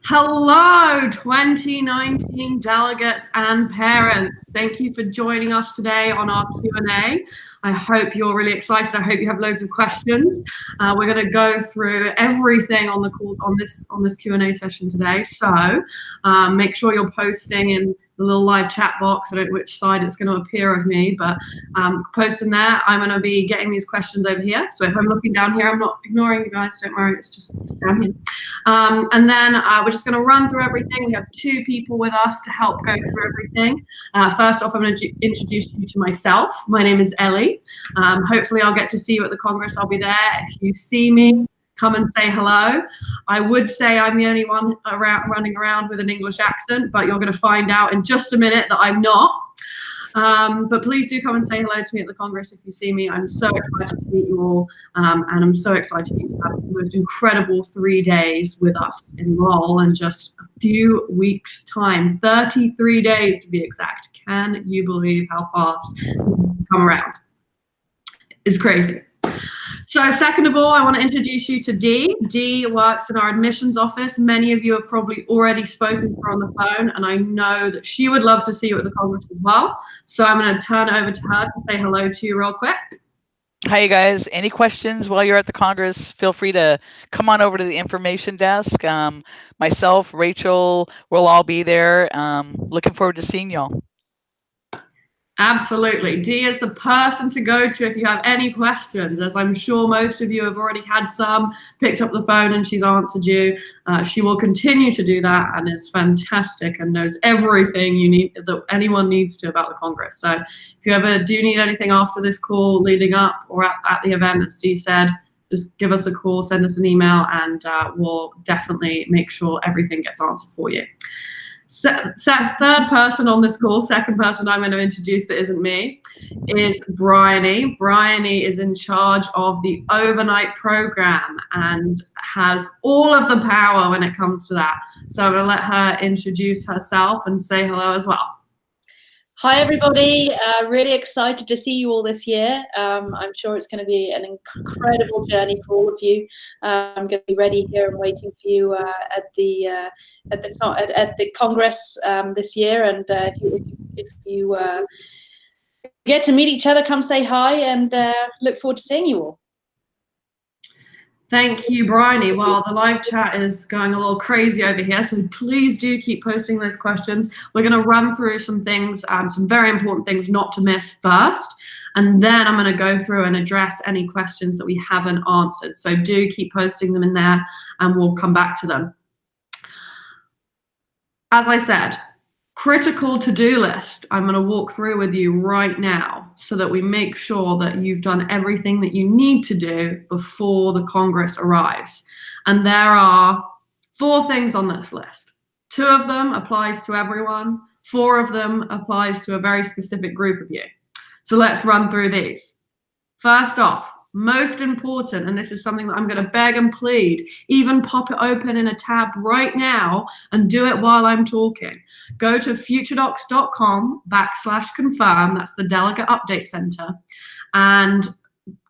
Hello, 2019 delegates and parents. Thank you for joining us today on our Q&A. I hope you're really excited. I hope you have loads of questions. We're going to go through everything on the call on this Q&A session today. So make sure you're posting in the little live chat box. I don't know which side it's going to appear of me, but post in there. I'm going to be getting these questions over here. So if I'm looking down here, I'm not ignoring you guys. Don't worry, it's just down here. And then we're just going to run through everything. We have two people with us to help go through everything. First off, I'm going to introduce you to myself. My name is Ellie. Hopefully I'll get to see you at the Congress. I'll be there. If you see me, come and say hello. I would say I'm the only one running around with an English accent, but you're going to find out in just a minute that I'm not. But please do come and say hello to me at the Congress if you see me. I'm so excited to meet you all, and I'm so excited for you to have the most incredible 3 days with us in Lowell in just a few weeks' time, 33 days to be exact. Can you believe how fast this has come around? It's crazy. So second of all, I want to introduce you to Dee. Dee works in our admissions office. Many of you have probably already spoken to her on the phone, and I know that she would love to see you at the Congress as well. So I'm going to turn it over to her to say hello to you real quick. Hi, you guys. Any questions while you're at the Congress, feel free to come on over to the information desk. Myself, Rachel, we'll all be there. Looking forward to seeing y'all. Absolutely. Dee is the person to go to if you have any questions, as I'm sure most of you have already had some, picked up the phone and she's answered you. She will continue to do that and is fantastic and knows everything you need that anyone needs to about the Congress. So if you ever do need anything after this call, leading up or at the event, as Dee said, just give us a call, send us an email, and we'll definitely make sure everything gets answered for you. Third person on this call, second person I'm going to introduce that isn't me, is Bryony. Bryony is in charge of the overnight program and has all of the power when it comes to that. So I'm going to let her introduce herself and say hello as well. Hi, everybody. Really excited to see you all this year. I'm sure it's going to be an incredible journey for all of you. I'm going to be ready here and waiting for you at the Congress this year. And if you get to meet each other, come say hi, and look forward to seeing you all. Thank you, Bryony. Well, the live chat is going a little crazy over here, so please do keep posting those questions. We're going to run through some things, some very important things not to miss first, and then I'm going to go through and address any questions that we haven't answered. So do keep posting them in there, and we'll come back to them. As I said, critical to-do list I'm going to walk through with you right now so that we make sure that you've done everything that you need to do before the Congress arrives. And there are 4 things on this list. 2 of them applies to everyone. 4 of them applies to a very specific group of you. So let's run through these. First off, most important, and this is something that I'm going to beg and plead, even pop it open in a tab right now and do it while I'm talking. Go to FutureDocs.com/confirm, that's the Delegate Update Center, and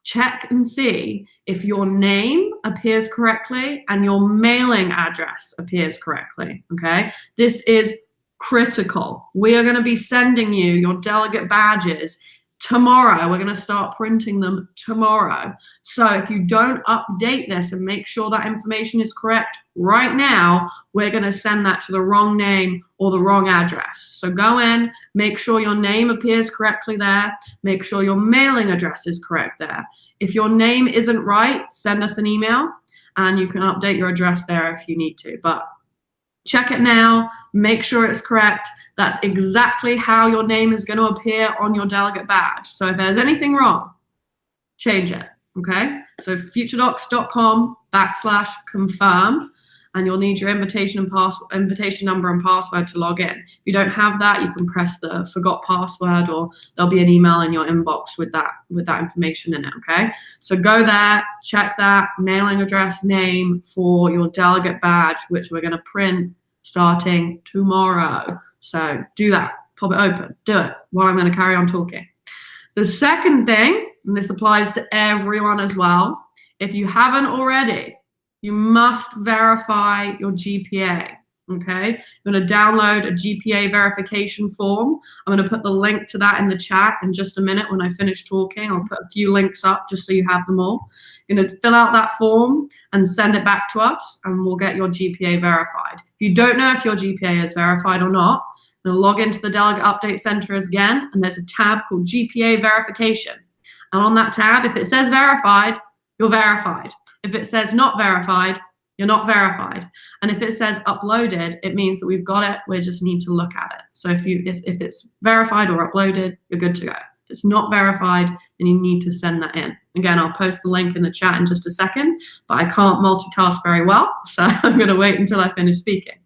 check and see if your name appears correctly and your mailing address appears correctly, okay? This is critical. We are going to be sending you your delegate badges tomorrow. We're going to start printing them tomorrow. So if you don't update this and make sure that information is correct right now, we're going to send that to the wrong name or the wrong address. So go in, make sure your name appears correctly there, make sure your mailing address is correct there. If your name isn't right, send us an email and you can update your address there if you need to. But check it now, make sure it's correct. That's exactly how your name is going to appear on your delegate badge. So if there's anything wrong, change it, okay? So FutureDocs.com/confirm, and you'll need your invitation number and password to log in. If you don't have that, you can press the forgot password, or there'll be an email in your inbox with that information in it, okay? So go there, check that mailing address, name for your delegate badge, which we're going to print starting tomorrow. So do that, pop it open, do it while I'm going to carry on talking. The second thing, and this applies to everyone as well, if you haven't already, You must verify your GPA. Okay, you're going to download a GPA verification form. I'm going to put the link to that in the chat in just a minute when I finish talking. I'll put a few links up just so you have them all. You're going to fill out that form and send it back to us, and we'll get your GPA verified. If you don't know if your GPA is verified or not, you're going to log into the Delegate Update Center again, and there's a tab called GPA Verification. And on that tab, if it says verified, you're verified. If it says not verified, you're not verified. And if it says uploaded, it means that we've got it. We just need to look at it. So if it's verified or uploaded, you're good to go. If it's not verified, then you need to send that in. Again, I'll post the link in the chat in just a second, but I can't multitask very well, so I'm going to wait until I finish speaking.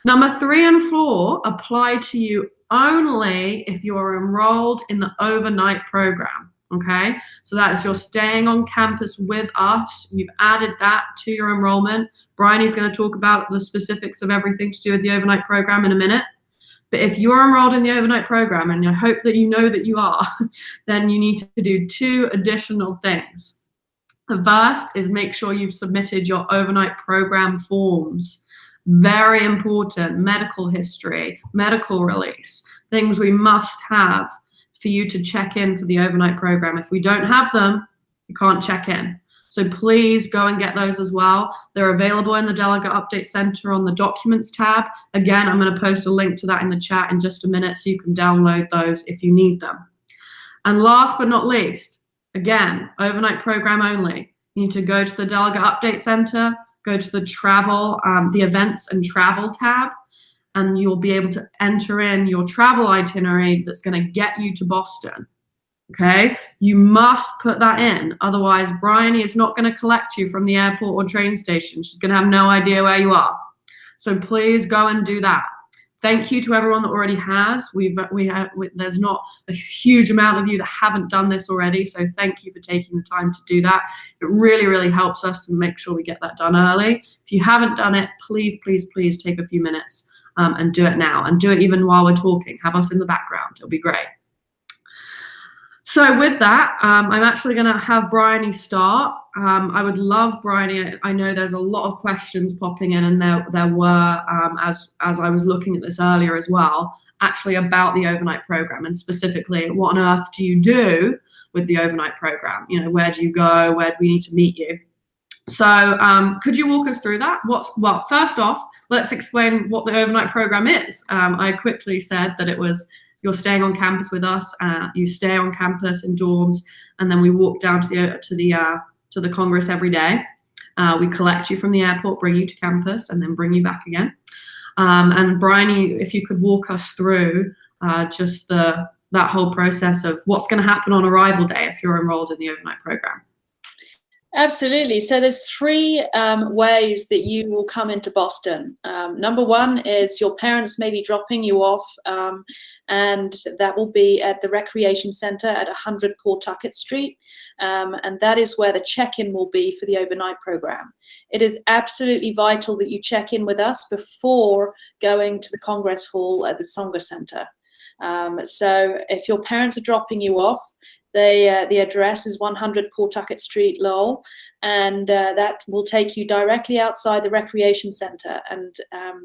Number 3 and 4 apply to you only if you are enrolled in the overnight program. Okay, so that is you're staying on campus with us. You've added that to your enrollment. Bryony's going to talk about the specifics of everything to do with the overnight program in a minute. But if you're enrolled in the overnight program, and I hope that you know that you are, then you need to do 2 additional things. The first is make sure you've submitted your overnight program forms. Very important: medical history, medical release, things we must have for you to check in for the overnight program. If we don't have them, you can't check in. So please go and get those as well. They're available in the Delegate Update Center on the Documents tab. Again, I'm going to post a link to that in the chat in just a minute so you can download those if you need them. And last but not least, again, overnight program only. You need to go to the Delegate Update Center, go to the travel, the Events and Travel tab, and you'll be able to enter in your travel itinerary that's going to get you to Boston. Okay, you must put that in. Otherwise, Bryony is not going to collect you from the airport or train station. She's going to have no idea where you are. So please go and do that. Thank you to everyone that already has. There's not a huge amount of you that haven't done this already. So thank you for taking the time to do that. It really, really helps us to make sure we get that done early. If you haven't done it, please, please, please take a few minutes and do it now, and do it even while we're talking. Have us in the background. It'll be great. So with that, I'm actually going to have Bryony start. I would love, Bryony, I know there's a lot of questions popping in, and there were, as I was looking at this earlier as well, actually about the overnight program, and specifically, what on earth do you do with the overnight program? You know, where do you go? Where do we need to meet you? So could you walk us through that? Well, first off, let's explain what the overnight program is. I quickly said that it was you're staying on campus with us. You stay on campus in dorms, and then we walk down to the Congress every day. We collect you from the airport, bring you to campus, and then bring you back again. And Bryony, if you could walk us through just that whole process of what's going to happen on arrival day if you're enrolled in the overnight program. Absolutely. So there's 3 ways that you will come into Boston. Number 1 is your parents may be dropping you off, and that will be at the Recreation Center at 100 Pawtucket Street. And that is where the check-in will be for the overnight program. It is absolutely vital that you check in with us before going to the Congress Hall at the Songer Center. So if your parents are dropping you off, the address is 100 Pawtucket Street, Lowell, and that will take you directly outside the Recreation Center. And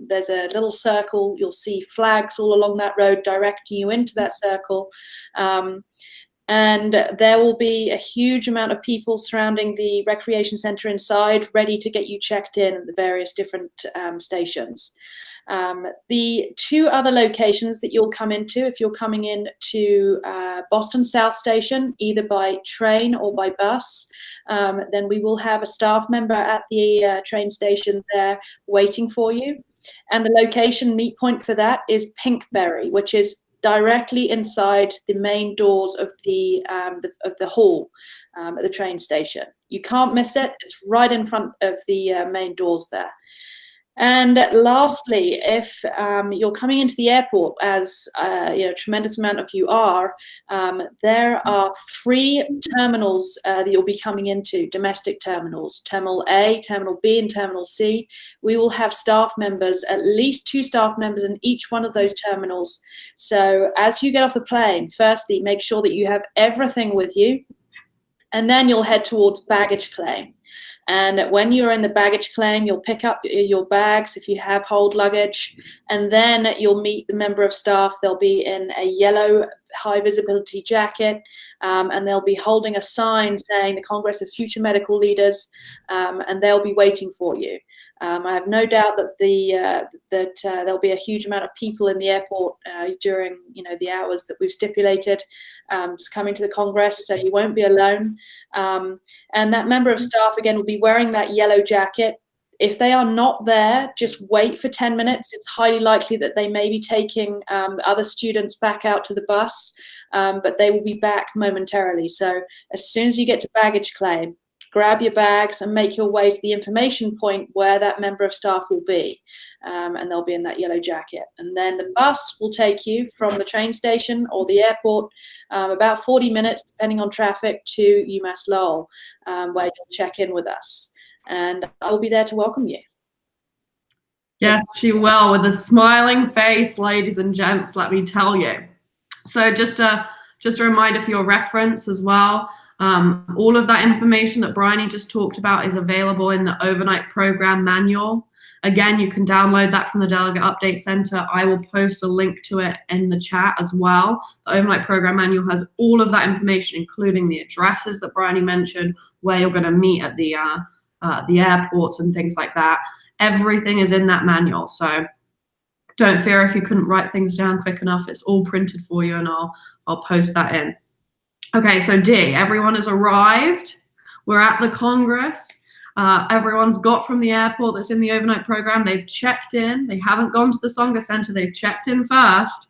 there's a little circle. You'll see flags all along that road directing you into that circle. And there will be a huge amount of people surrounding the Recreation Center inside, ready to get you checked in at the various different stations. The 2 other locations that you'll come into, if you're coming in to Boston South Station, either by train or by bus, then we will have a staff member at the train station there waiting for you. And the location meet point for that is Pinkberry, which is directly inside the main doors of the hall at the train station. You can't miss it. It's right in front of the main doors there. And lastly, if you're coming into the airport, as a tremendous amount of you are, there are 3 terminals that you'll be coming into, domestic terminals: Terminal A, Terminal B, and Terminal C. We will have staff members, at least 2 staff members in each one of those terminals. So as you get off the plane, firstly, make sure that you have everything with you, and then you'll head towards baggage claim. And when you're in the baggage claim, you'll pick up your bags if you have hold luggage, and then you'll meet the member of staff. They'll be in a yellow high visibility jacket, and they'll be holding a sign saying the Congress of Future Medical Leaders, and they'll be waiting for you. I have no doubt that there'll be a huge amount of people in the airport during the hours that we've stipulated coming to the Congress, so you won't be alone. And that member of staff again will be wearing that yellow jacket. If they are not there, just wait for 10 minutes. It's highly likely that they may be taking other students back out to the bus, but they will be back momentarily. So as soon as you get to baggage claim, grab your bags and make your way to the information point where that member of staff will be, and they'll be in that yellow jacket. And then the bus will take you from the train station or the airport about 40 minutes, depending on traffic, to UMass Lowell, where you'll check in with us. And I'll be there to welcome you. Yes, she will, with a smiling face, ladies and gents, let me tell you. So just a reminder for your reference as well, all of that information that Bryony just talked about is available in the overnight program manual. Again, you can download that from the Delegate Update Center. I will post a link to it in the chat as well. The overnight program manual has all of that information, including the addresses that Bryony mentioned, where you're going to meet at the airports and things like that. Everything is in that manual, so don't fear if you couldn't write things down quick enough. It's all printed for you, and I'll post that in. Okay, so D, everyone has arrived. We're at the Congress. Everyone's got from the airport that's in the overnight program. They've checked in. They haven't gone to the Songa Center. They've checked in first.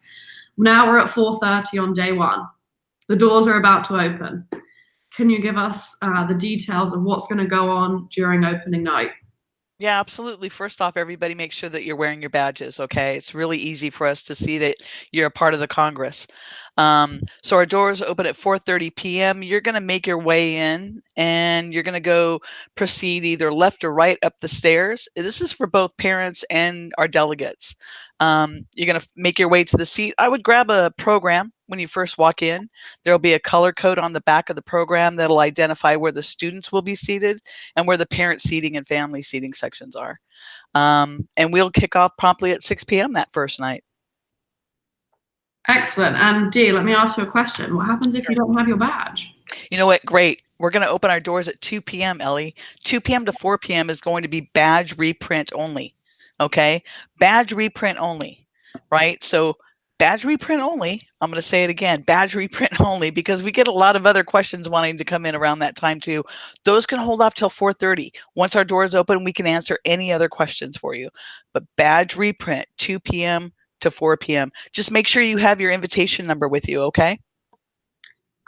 Now we're at 4:30 on day one. The doors are about to open. Can you give us the details of what's going to go on during opening night? Yeah, absolutely. First off, everybody make sure that you're wearing your badges, okay? It's really easy for us to see that you're a part of the Congress. So our doors open at 4:30 p.m. You're going to make your way in, and you're going to go proceed either left or right up the stairs. This is for both parents and our delegates. You're going to make your way to the seat. I would grab a program when you first walk in. There'll be a color code on the back of the program that'll identify where the students will be seated and where the parent seating and family seating sections are. And we'll kick off promptly at 6 p.m. that first night. Excellent. And D, let me ask you a question. What happens if you don't have your badge? You know what? Great. We're going to open our doors at 2 p.m., Ellie. 2 p.m. to 4 p.m. is going to be badge reprint only. Okay? Badge reprint only, right? So badge reprint only. I'm going to say it again, badge reprint only, because we get a lot of other questions wanting to come in around that time too. Those can hold off till 4:30. Once our doors open, we can answer any other questions for you. But badge reprint, 2 p.m. to 4 p.m. Just make sure you have your invitation number with you, okay?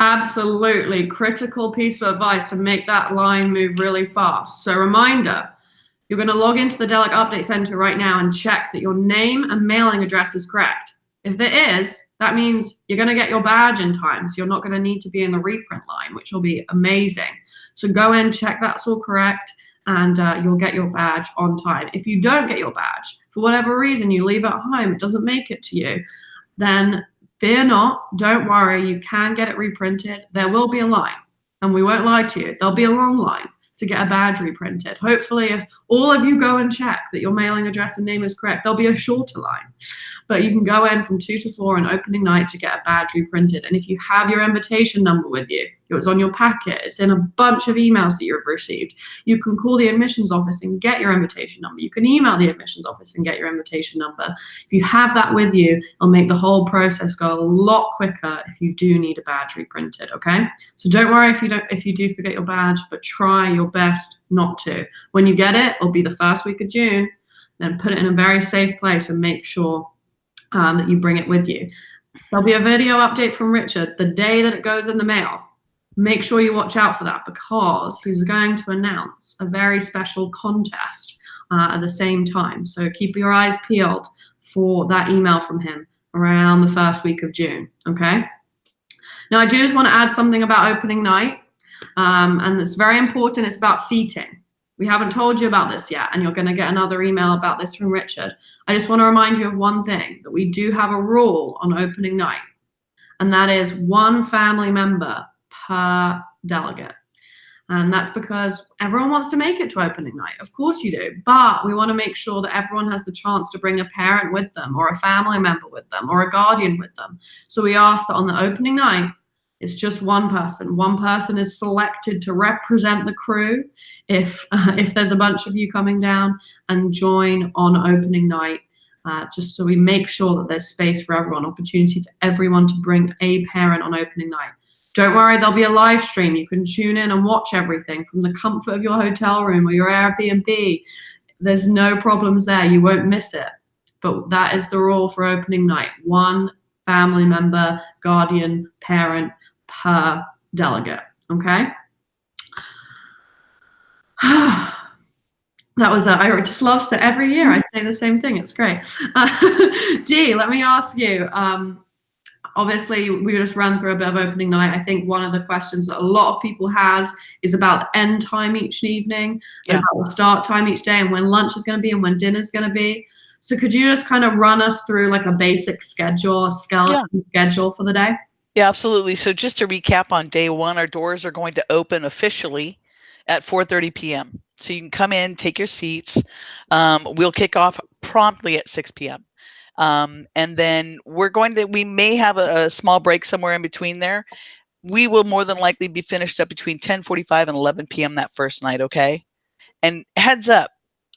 Absolutely. Critical piece of advice to make that line move really fast. So reminder, you're going to log into the Delegate Update Center right now and check that your name and mailing address is correct. If it is, that means you're going to get your badge in time, so you're not going to need to be in the reprint line, which will be amazing. So go in, check that's all correct, and you'll get your badge on time. If you don't get your badge, for whatever reason, you leave it at home, it doesn't make it to you, then fear not, don't worry, you can get it reprinted. There will be a line, and we won't lie to you. There'll be a long line to get a badge reprinted. Hopefully, if all of you go and check that your mailing address and name is correct, there'll be a shorter line. But you can go in from 2 to 4 on opening night to get a badge reprinted. And if you have your invitation number with you, it was on your packet, it's in a bunch of emails that you've received, you can call the admissions office and get your invitation number. You can email the admissions office and get your invitation number. If you have that with you, it'll make the whole process go a lot quicker if you do need a badge reprinted, okay? So don't worry if you do forget your badge, but try your best not to. When you get it, it'll be the first week of June, then put it in a very safe place and make sure that you bring it with you. There'll be a video update from Richard the day that it goes in the mail. Make sure you watch out for that, because he's going to announce a very special contest at the same time. So keep your eyes peeled for that email from him around the first week of June, okay? Now, I do just want to add something about opening night, and it's very important. It's about seating. We haven't told you about this yet, and you're going to get another email about this from Richard. I just want to remind you of one thing, that we do have a rule on opening night, and that is one family member per delegate. And that's because everyone wants to make it to opening night. Of course you do. But we want to make sure that everyone has the chance to bring a parent with them, or a family member with them, or a guardian with them. So we ask that on the opening night, it's just one person. One person is selected to represent the crew if there's a bunch of you coming down, and join on opening night, just so we make sure that there's space for everyone, opportunity for everyone to bring a parent on opening night. Don't worry, there'll be a live stream. You can tune in and watch everything from the comfort of your hotel room or your Airbnb. There's no problems there. You won't miss it. But that is the rule for opening night. One family member, guardian, parent per delegate, okay? That was I just love it. Every year I say the same thing. It's great. Dee, let me ask you, obviously, we just ran through a bit of opening night. I think one of the questions that a lot of people has is about the end time each evening, and about the start time each day, and when lunch is going to be and when dinner is going to be. So could you just kind of run us through like a basic schedule, a skeleton schedule for the day? Yeah, absolutely. So just to recap, on day one, our doors are going to open officially at 4:30 p.m. So you can come in, take your seats. We'll kick off promptly at 6 p.m. And then we may have a small break somewhere in between there. We will more than likely be finished up between 10:45 and 11 p.m. that first night, okay? And heads up,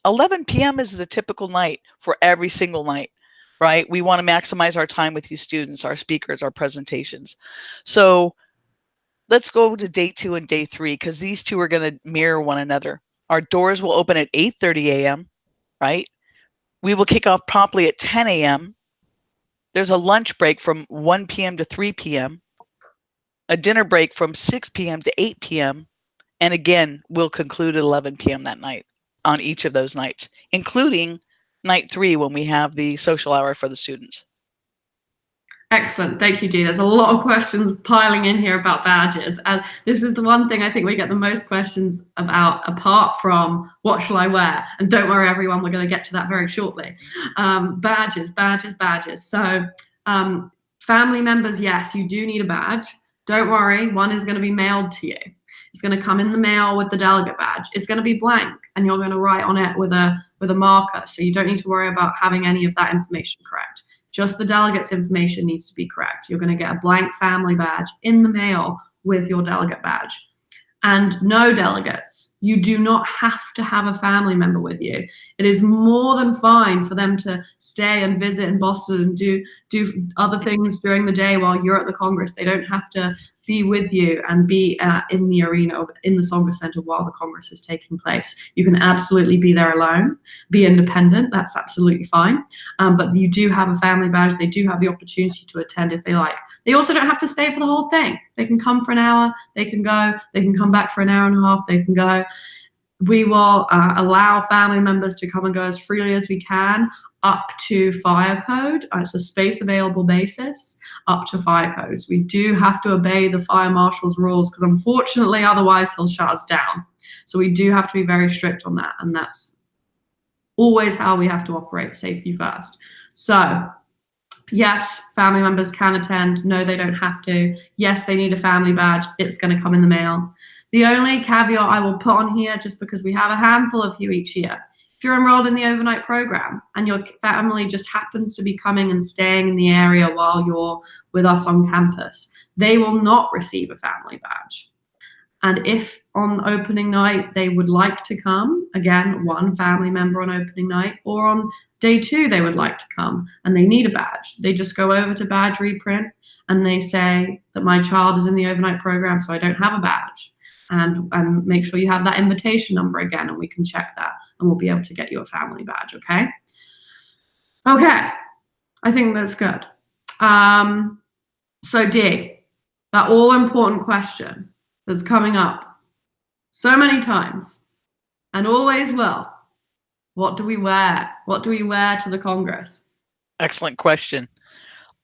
11 p.m. is the typical night for every single night, right? We want to maximize our time with you students, our speakers, our presentations. So let's go to day 2 and day 3, because these two are going to mirror one another. Our doors will open at 8:30 a.m., right? We will kick off promptly at 10 a.m. There's a lunch break from 1 p.m. to 3 p.m., a dinner break from 6 p.m. to 8 p.m., and again, we'll conclude at 11 p.m. that night on each of those nights, including night 3 when we have the social hour for the students. Excellent. Thank you, Dee. There's a lot of questions piling in here about badges. And this is the one thing I think we get the most questions about, apart from what shall I wear? And don't worry, everyone, we're going to get to that very shortly. Badges. So family members, yes, you do need a badge. Don't worry, one is going to be mailed to you. It's going to come in the mail with the delegate badge. It's going to be blank, and you're going to write on it with a marker. So you don't need to worry about having any of that information correct. Just the delegate's information needs to be correct. You're going to get a blank family badge in the mail with your delegate badge. And no, delegates, you do not have to have a family member with you. It is more than fine for them to stay and visit in Boston and do other things during the day while you're at the Congress. They don't have to be with you and be in the arena, in the Congress Center while the Congress is taking place. You can absolutely be there alone, be independent. That's absolutely fine. But you do have a family badge. They do have the opportunity to attend if they like. They also don't have to stay for the whole thing. They can come for an hour, they can go, they can come back for an hour and a half, they can go. We will allow family members to come and go as freely as we can, up to fire code. It's a space available basis, up to fire codes. We do have to obey the fire marshal's rules, because unfortunately otherwise he'll shut us down. So we do have to be very strict on that, and that's always how we have to operate, safety first. So yes, family members can attend. No, they don't have to. Yes, they need a family badge. It's going to come in the mail. The only caveat I will put on here, just because we have a handful of you each year, if you're enrolled in the overnight program and your family just happens to be coming and staying in the area while you're with us on campus, they will not receive a family badge. And if on opening night they would like to come, again, one family member on opening night, or on day 2 they would like to come and they need a badge, they just go over to badge reprint and they say that my child is in the overnight program, so I don't have a badge. And make sure you have that invitation number again, and we can check that, and we'll be able to get you a family badge, okay? Okay, I think that's good. So Dee, that all-important question that's coming up so many times, and always will, what do we wear? What do we wear to the Congress? Excellent question.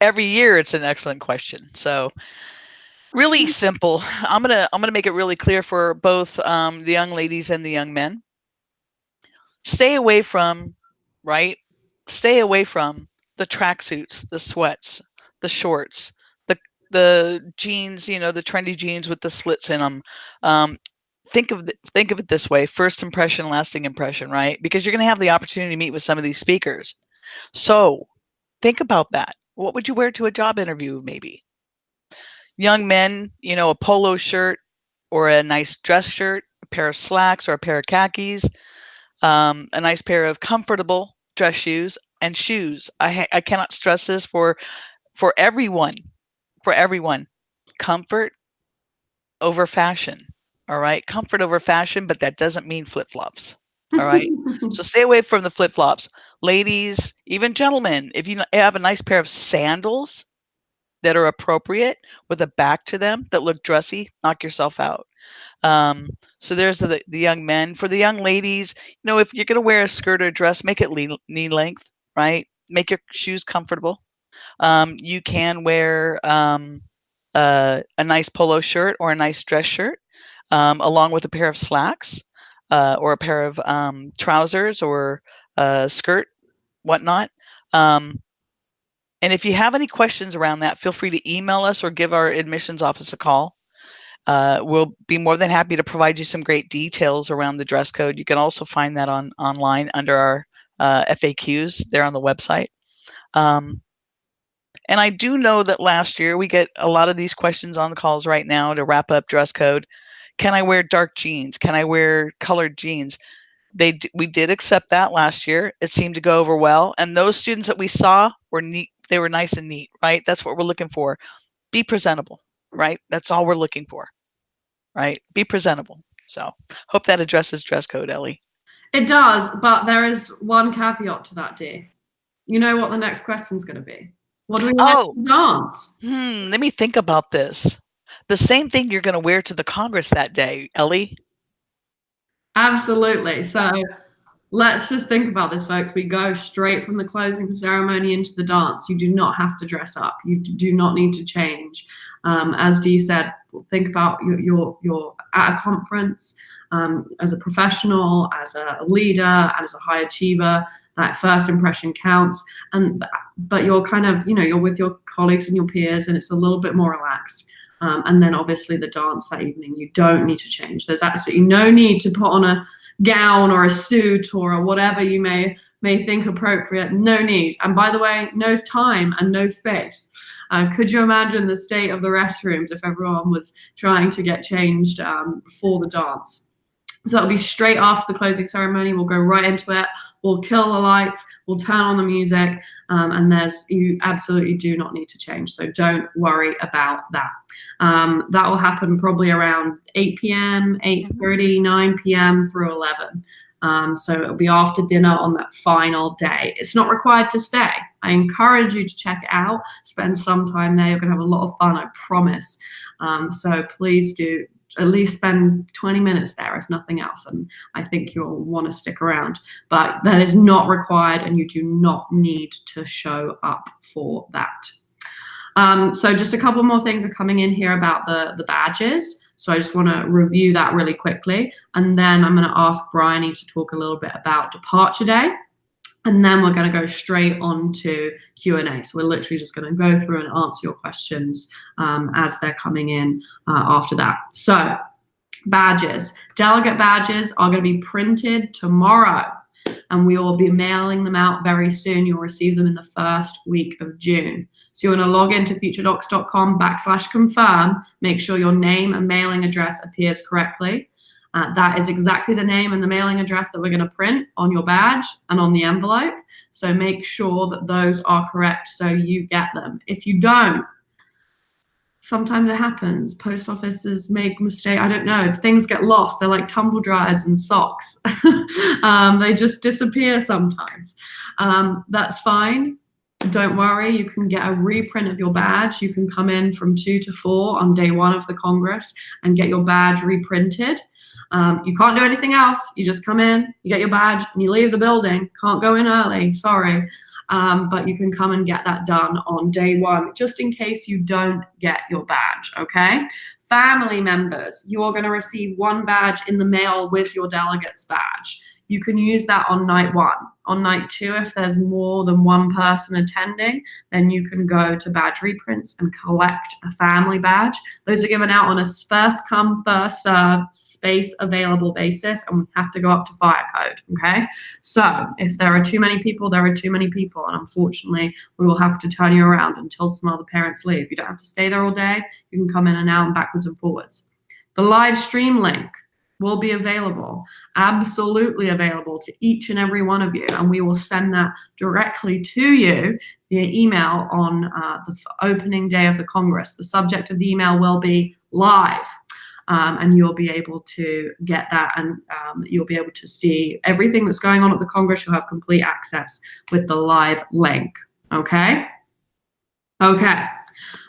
Every year it's an excellent question. So really simple. I'm gonna make it really clear for both the young ladies and the young men. Stay away from the tracksuits, the sweats, the shorts, the jeans, the trendy jeans with the slits in them. think of it this way: first impression, lasting impression, right? Because you're going to have the opportunity to meet with some of these speakers. So think about that. What would you wear to a job interview, maybe? Young men, a polo shirt or a nice dress shirt, a pair of slacks or a pair of khakis, a nice pair of comfortable dress shoes and shoes. I cannot stress this for everyone. For everyone, comfort over fashion. All right, comfort over fashion, but that doesn't mean flip-flops. All right, so stay away from the flip-flops, ladies, even gentlemen. If you have a nice pair of sandals that are appropriate with a back to them that look dressy, knock yourself out. So there's the young men. For the young ladies, if you're going to wear a skirt or dress, make it knee length, right? Make your shoes comfortable. You can wear a nice polo shirt or a nice dress shirt along with a pair of slacks or a pair of trousers or a skirt, whatnot. And if you have any questions around that, feel free to email us or give our admissions office a call. We'll be more than happy to provide you some great details around the dress code. You can also find that online under our FAQs there on the website. And I do know that last year we get a lot of these questions on the calls right now to wrap up dress code. Can I wear dark jeans? Can I wear colored jeans? We did accept that last year. It seemed to go over well. And those students that we saw were neat. They were nice and neat, right? That's what we're looking for. Be presentable, right? That's all we're looking for, right? Be presentable. So hope that addresses dress code, Ellie. It does, but there is one caveat to that, Dee. You know what the next question's going to be. What do we wear to dance? Let me think about this. The same thing you're going to wear to the Congress that day, Ellie. Absolutely. So let's just think about this, folks. We go straight from the closing ceremony into the dance. You do not have to dress up. You do not need to change. As Dee said, think about you're at a conference as a professional, as a leader, and as a high achiever. That first impression counts. But you're kind of, you're with your colleagues and your peers, and it's a little bit more relaxed. And then obviously the dance that evening, you don't need to change. There's absolutely no need to put on a gown or a suit or whatever you may think appropriate. No need. And by the way, no time and no space. Could you imagine the state of the restrooms if everyone was trying to get changed before the dance? So it'll be straight after the closing ceremony. We'll go right into it. We'll kill the lights. We'll turn on the music. And you absolutely do not need to change. So don't worry about that. That will happen probably around 8 p.m., 8:30, 9 p.m. through 11. So it'll be after dinner on that final day. It's not required to stay. I encourage you to check it out. Spend some time there. You're going to have a lot of fun, I promise. So please do at least spend 20 minutes there, if nothing else, and I think you'll want to stick around. But that is not required, and you do not need to show up for that. So just a couple more things are coming in here about the badges. So I just want to review that really quickly, and then I'm going to ask Bryony to talk a little bit about Departure Day. And then we're going to go straight on to Q&A. So we're literally just going to go through and answer your questions as they're coming in after that. So badges. Delegate badges are going to be printed tomorrow, and we will be mailing them out very soon. You'll receive them in the first week of June. So you want to log into futuredocs.com/confirm. Make sure your name and mailing address appears correctly. That is exactly the name and the mailing address that we're going to print on your badge and on the envelope. So make sure that those are correct so you get them. If you don't, sometimes it happens. Post offices make mistakes. I don't know. If things get lost, they're like tumble dryers and socks. They just disappear sometimes. That's fine. Don't worry, you can get a reprint of your badge. You can come in from 2 to 4 on day 1 of the Congress and get your badge reprinted. You can't do anything else. You just come in, you get your badge, and you leave the building. Can't go in early, sorry. But you can come and get that done on day 1, just in case you don't get your badge, okay? Family members, you are going to receive 1 badge in the mail with your delegate's badge. You can use that on night 1. on night 2, if there's more than one person attending, then you can go to badge reprints and collect a family badge. Those are given out on a first come, first serve, space available basis, and we have to go up to fire code, okay? So if there are too many people, there are too many people, and unfortunately, we will have to turn you around until some other parents leave. You don't have to stay there all day. You can come in and out and backwards and forwards. The live stream link will be available, absolutely available to each and every one of you, and we will send that directly to you via email on the opening day of the Congress. The subject of the email will be live, and you'll be able to get that, and you'll be able to see everything that's going on at the Congress. You'll have complete access with the live link, okay? Okay.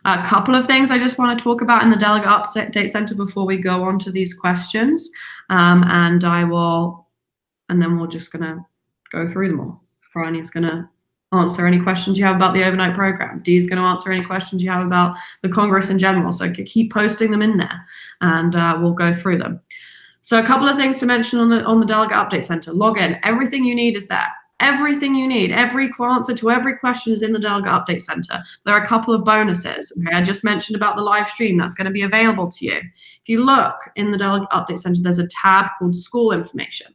A couple of things I just want to talk about in the Delegate Update Center before we go on to these questions, and then we're just gonna go through them all. Bryony's gonna answer any questions you have about the overnight program. Dee's gonna answer any questions you have about the Congress in general. So keep posting them in there, and we'll go through them. So a couple of things to mention on the Delegate Update Center. Log in. Everything you need is there. Everything you need, every answer to every question is in the Delegate Update Center. There are a couple of bonuses. Okay, I just mentioned about the live stream. That's going to be available to you. If you look in the Delegate Update Center, there's a tab called School Information.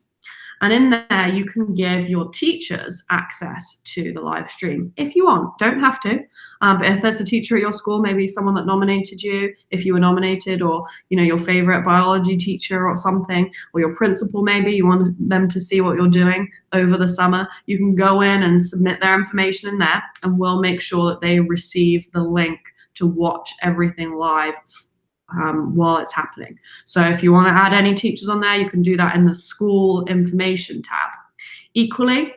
And in there, you can give your teachers access to the live stream if you want. Don't have to. But if there's a teacher at your school, maybe someone that nominated you, if you were nominated, or your favorite biology teacher or something, or your principal, maybe you want them to see what you're doing over the summer, you can go in and submit their information in there, and we'll make sure that they receive the link to watch everything live while it's happening. So if you want to add any teachers on there, you can do that in the School Information tab. Equally,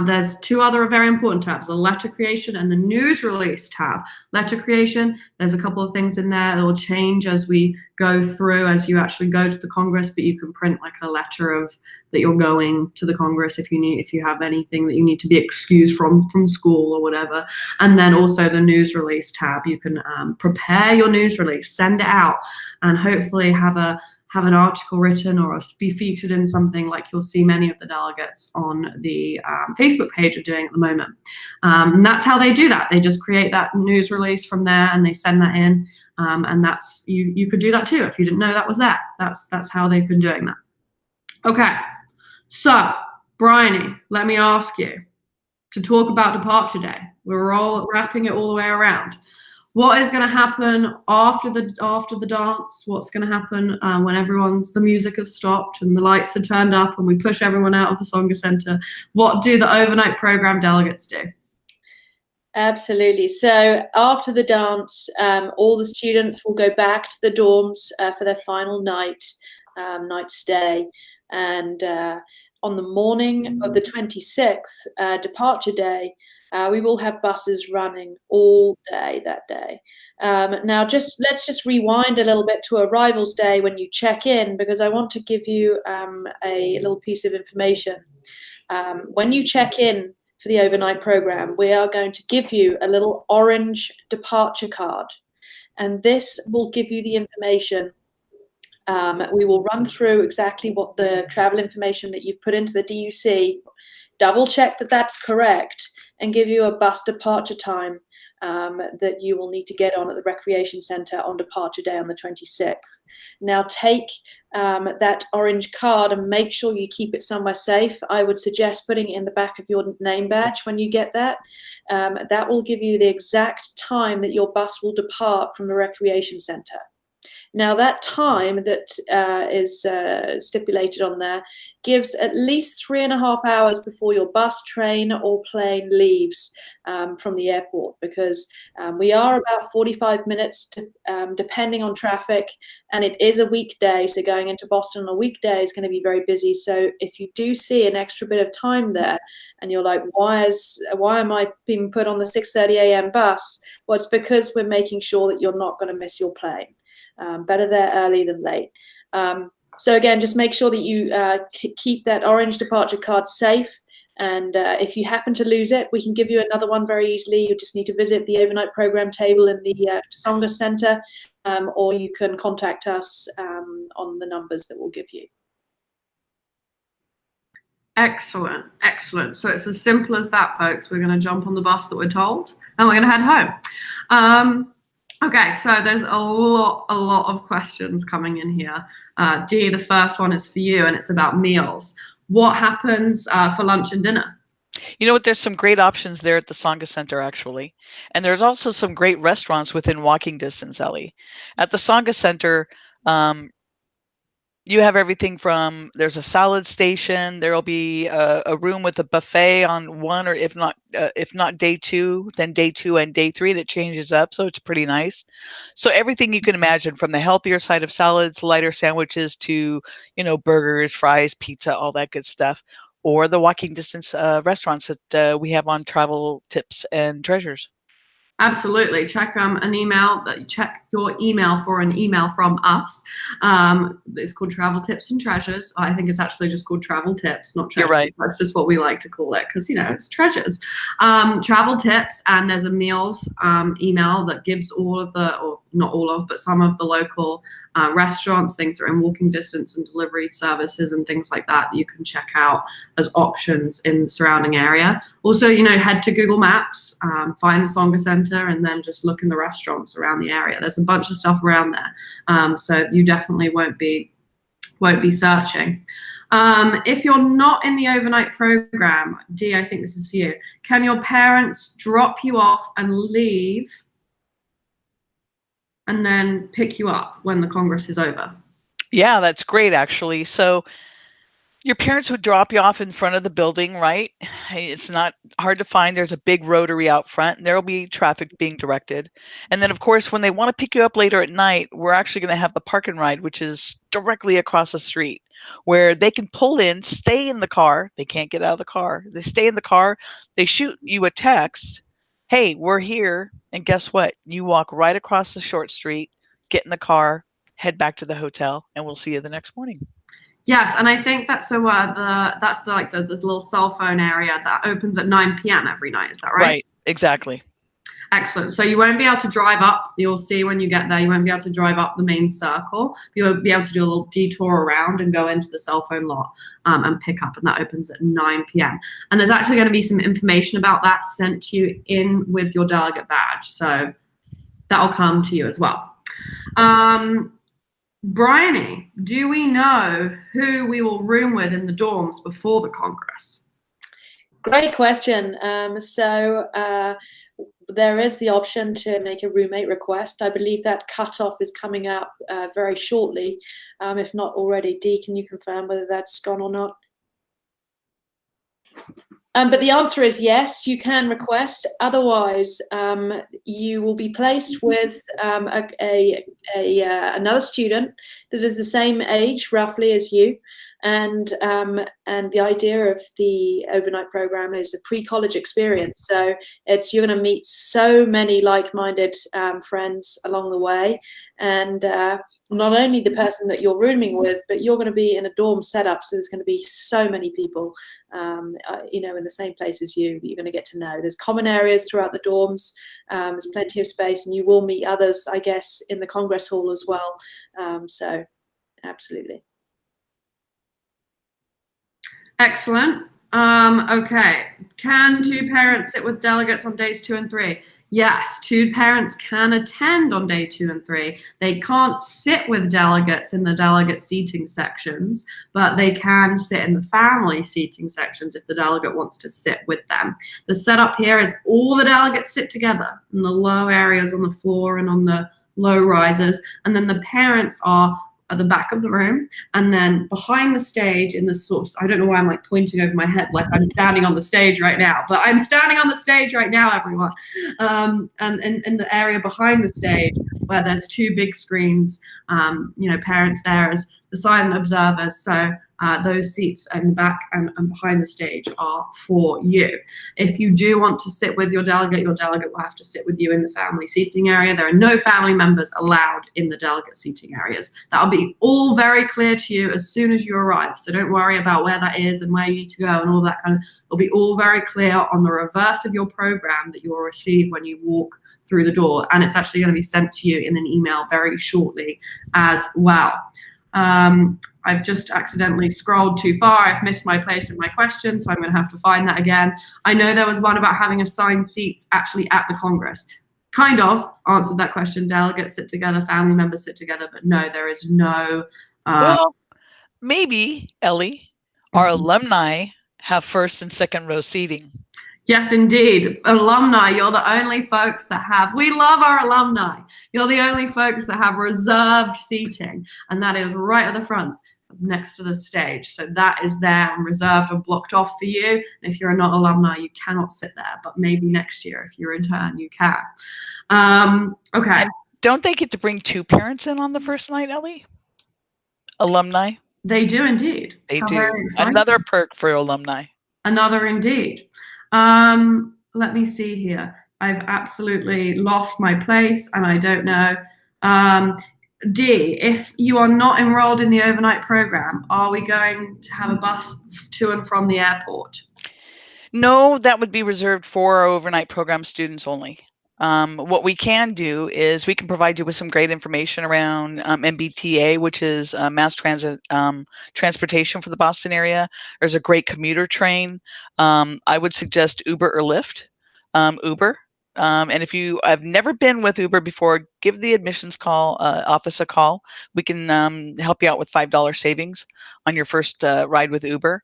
there's two other very important tabs, the Letter Creation and the News Release tab. Letter Creation, there's a couple of things in there that will change as we go through, as you actually go to the Congress, but you can print like a letter of that you're going to the Congress if you have anything that you need to be excused from school or whatever. And then also the News Release tab, you can prepare your news release, send it out, and hopefully have an article written or be featured in something like you'll see many of the delegates on the Facebook page are doing at the moment. And that's how they do that. They just create that news release from there and they send that in. And that's you could do that too if you didn't know that was there. That's how they've been doing that. Okay, so Bryony, let me ask you to talk about Departure Day. We're all wrapping it all the way around. What is going to happen after the dance? What's going to happen when the music has stopped and the lights are turned up and we push everyone out of the Songa Center? What do the overnight program delegates do? Absolutely. So after the dance, all the students will go back to the dorms for their final night stay. And on the morning of the 26th, Departure Day, we will have buses running all day that day. Now, let's just rewind a little bit to Arrivals Day when you check in, because I want to give you a little piece of information. When you check in for the overnight program, we are going to give you a little orange departure card, and this will give you the information. We will run through exactly what the travel information that you've put into the DUC, double check that that's correct, and give you a bus departure time that you will need to get on at the Recreation Centre on Departure Day on the 26th. Now take that orange card and make sure you keep it somewhere safe. I would suggest putting it in the back of your name badge when you get that. That will give you the exact time that your bus will depart from the Recreation Centre. Now that time that is stipulated on there gives at least 3.5 hours before your bus, train or plane leaves from the airport, because we are about 45 minutes depending on traffic, and it is a weekday, so going into Boston on a weekday is going to be very busy. So if you do see an extra bit of time there and you're like, why am I being put on the 6:30 a.m. bus? Well, it's because we're making sure that you're not going to miss your plane. Better there early than late. So again, just make sure that you keep that orange departure card safe. And if you happen to lose it, we can give you another one very easily. You just need to visit the overnight program table in the Songa Center, or you can contact us on the numbers that we'll give you. Excellent, excellent. So it's as simple as that, folks. We're going to jump on the bus that we're told, and we're going to head home. Okay, so there's a lot of questions coming in here. Dee, the first one is for you, and it's about meals. What happens for lunch and dinner? You know what? There's some great options there at the Sangha Center, actually. And there's also some great restaurants within walking distance, Ellie. At the Sangha Center, you have everything from, there's a salad station. There'll be a room with a buffet on one, or if not day two, then day two and day three, that changes up. So it's pretty nice. So everything you can imagine, from the healthier side of salads, lighter sandwiches, to, burgers, fries, pizza, all that good stuff, or the walking distance restaurants that we have on Travel Tips and Treasures. Absolutely. Check check your email for an email from us. It's called Travel Tips and Treasures. I think it's actually just called Travel Tips, not Treasures. You're right. That's just what we like to call it, because it's treasures. Travel Tips, and there's a meals email that gives all of the, or not all of, but some of the local restaurants, things that are in walking distance, and delivery services and things like that you can check out as options in the surrounding area. Also, head to Google Maps, find the Sangha Center, and then just look in the restaurants around the area. There's a bunch of stuff around there, so you definitely won't be searching. If you're not in the overnight program, Dee, I think this is for you. Can your parents drop you off and leave, and then pick you up when the Congress is over? Yeah, that's great, actually. So your parents would drop you off in front of the building, right? It's not hard to find. There's a big rotary out front, and there will be traffic being directed. And then, of course, when they want to pick you up later at night, we're actually going to have the park and ride, which is directly across the street, where they can pull in, stay in the car. They can't get out of the car. They stay in the car. They shoot you a text. Hey, we're here. And guess what? You walk right across the short street, get in the car, head back to the hotel, and we'll see you the next morning. Yes, and I think that's the little cell phone area that opens at 9 p.m. every night. Is that right? Right, exactly. Excellent. So you won't be able to drive up. You'll see when you get there, you won't be able to drive up the main circle. You'll be able to do a little detour around and go into the cell phone lot and pick up, and that opens at 9 p.m. And there's actually going to be some information about that sent to you in with your delegate badge. So that'll come to you as well. Bryony, do we know who we will room with in the dorms before the Congress? Great question. There is the option to make a roommate request. I believe that cutoff is coming up very shortly, if not already. Dee, can you confirm whether that's gone or not? But the answer is yes, you can request. Otherwise, you will be placed with another student that is the same age, roughly, as you. And the idea of the overnight program is a pre-college experience. So you're going to meet so many like-minded friends along the way, and not only the person that you're rooming with, but you're going to be in a dorm setup. So there's going to be so many people, in the same place as you, that you're going to get to know. There's common areas throughout the dorms. There's plenty of space, and you will meet others, I guess, in the Congress Hall as well. So absolutely. Excellent. Okay. Can two parents sit with delegates on days 2 and 3? Yes, two parents can attend on day 2 and 3. They can't sit with delegates in the delegate seating sections, but they can sit in the family seating sections if the delegate wants to sit with them. The setup here is all the delegates sit together in the low areas on the floor and on the low rises, and then the parents are at the back of the room, and then behind the stage in this sort of, I don't know why I'm like pointing over my head like I'm standing on the stage right now, but I'm standing on the stage right now, everyone. And in the area behind the stage where there's 2 big screens, parents there as the silent observers. So those seats in the back and behind the stage are for you. If you do want to sit with your delegate will have to sit with you in the family seating area. There are no family members allowed in the delegate seating areas. That'll be all very clear to you as soon as you arrive. So don't worry about where that is and where you need to go and all that kind of, it'll be all very clear on the reverse of your program that you will receive when you walk through the door. And it's actually going to be sent to you in an email very shortly as well. I've just accidentally scrolled too far. I've missed my place in my question, so I'm going to have to find that again. I know there was one about having assigned seats actually at the Congress. Kind of answered that question. Delegates sit together, family members sit together, but no, there is no. Well, maybe, Ellie, our alumni have first and second row seating. Yes, indeed. Alumni, you're the only folks that have, we love our alumni. You're the only folks that have reserved seating, and that is right at the front next to the stage. So that is there and reserved and blocked off for you. And if you're not alumni, you cannot sit there, but maybe next year, if you return, you can. Okay. And don't they get to bring 2 parents in on the first night, Ellie? Alumni? They do indeed. They How do. very exciting. Another perk for alumni. Another indeed. Let me see here. I've absolutely lost my place and I don't know. D, if you are not enrolled in the overnight program, are we going to have a bus to and from the airport? No, that would be reserved for our overnight program students only. What we can do is we can provide you with some great information around MBTA, which is mass transit transportation for the Boston area. There's a great commuter train. I would suggest Uber or Lyft. Uber. And if you have never been with Uber before, give the admissions office a call. We can help you out with $5 savings on your first ride with Uber.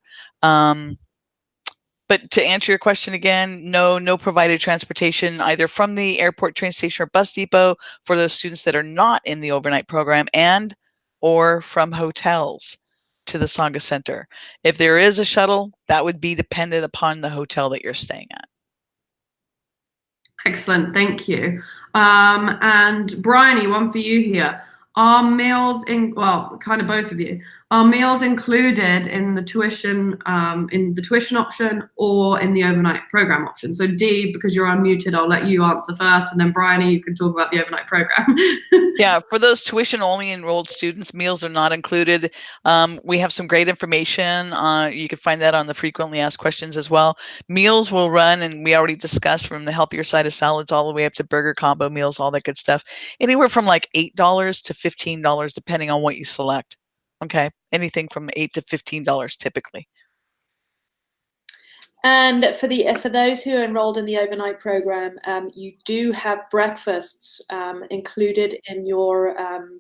But to answer your question again, no provided transportation either from the airport, train station, or bus depot for those students that are not in the overnight program, and or from hotels to the Sangha Center. If there is a shuttle, that would be dependent upon the hotel that you're staying at. Excellent, thank you. And Bryony, one for you here. Are meals well, kind of both of you, are meals included in the tuition option or in the overnight program option? So D, because you're unmuted, I'll let you answer first, and then Bryony, you can talk about the overnight program. Yeah, for those tuition only enrolled students, meals are not included. We have some great information. You can find that on the frequently asked questions as well. Meals will run, and we already discussed, from the healthier side of salads all the way up to burger combo meals, all that good stuff. Anywhere from like $8 to $15, depending on what you select. Okay, anything from $8 to $15 typically. And for those who are enrolled in the overnight program, you do have breakfasts included in your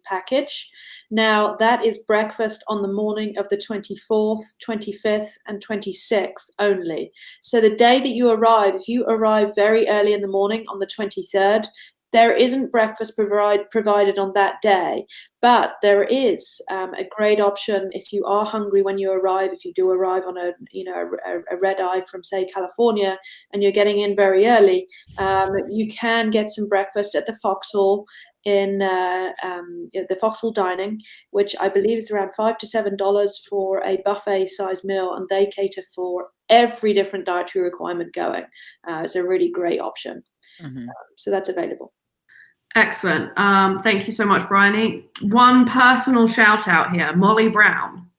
package. Now, that is breakfast on the morning of the 24th, 25th, and 26th only. So the day that you arrive, if you arrive very early in the morning on the 23rd, there isn't breakfast provided on that day, but there is a great option if you are hungry when you arrive. If you do arrive on a red eye from, say, California, and you're getting in very early, you can get some breakfast at the Foxhall in the Foxhall Dining, which I believe is around $5 to $7 for a buffet-sized meal, and they cater for every different dietary requirement going. It's a really great option. Mm-hmm. So that's available. Excellent. Thank you so much, Bryony. One personal shout out here, Molly Brown.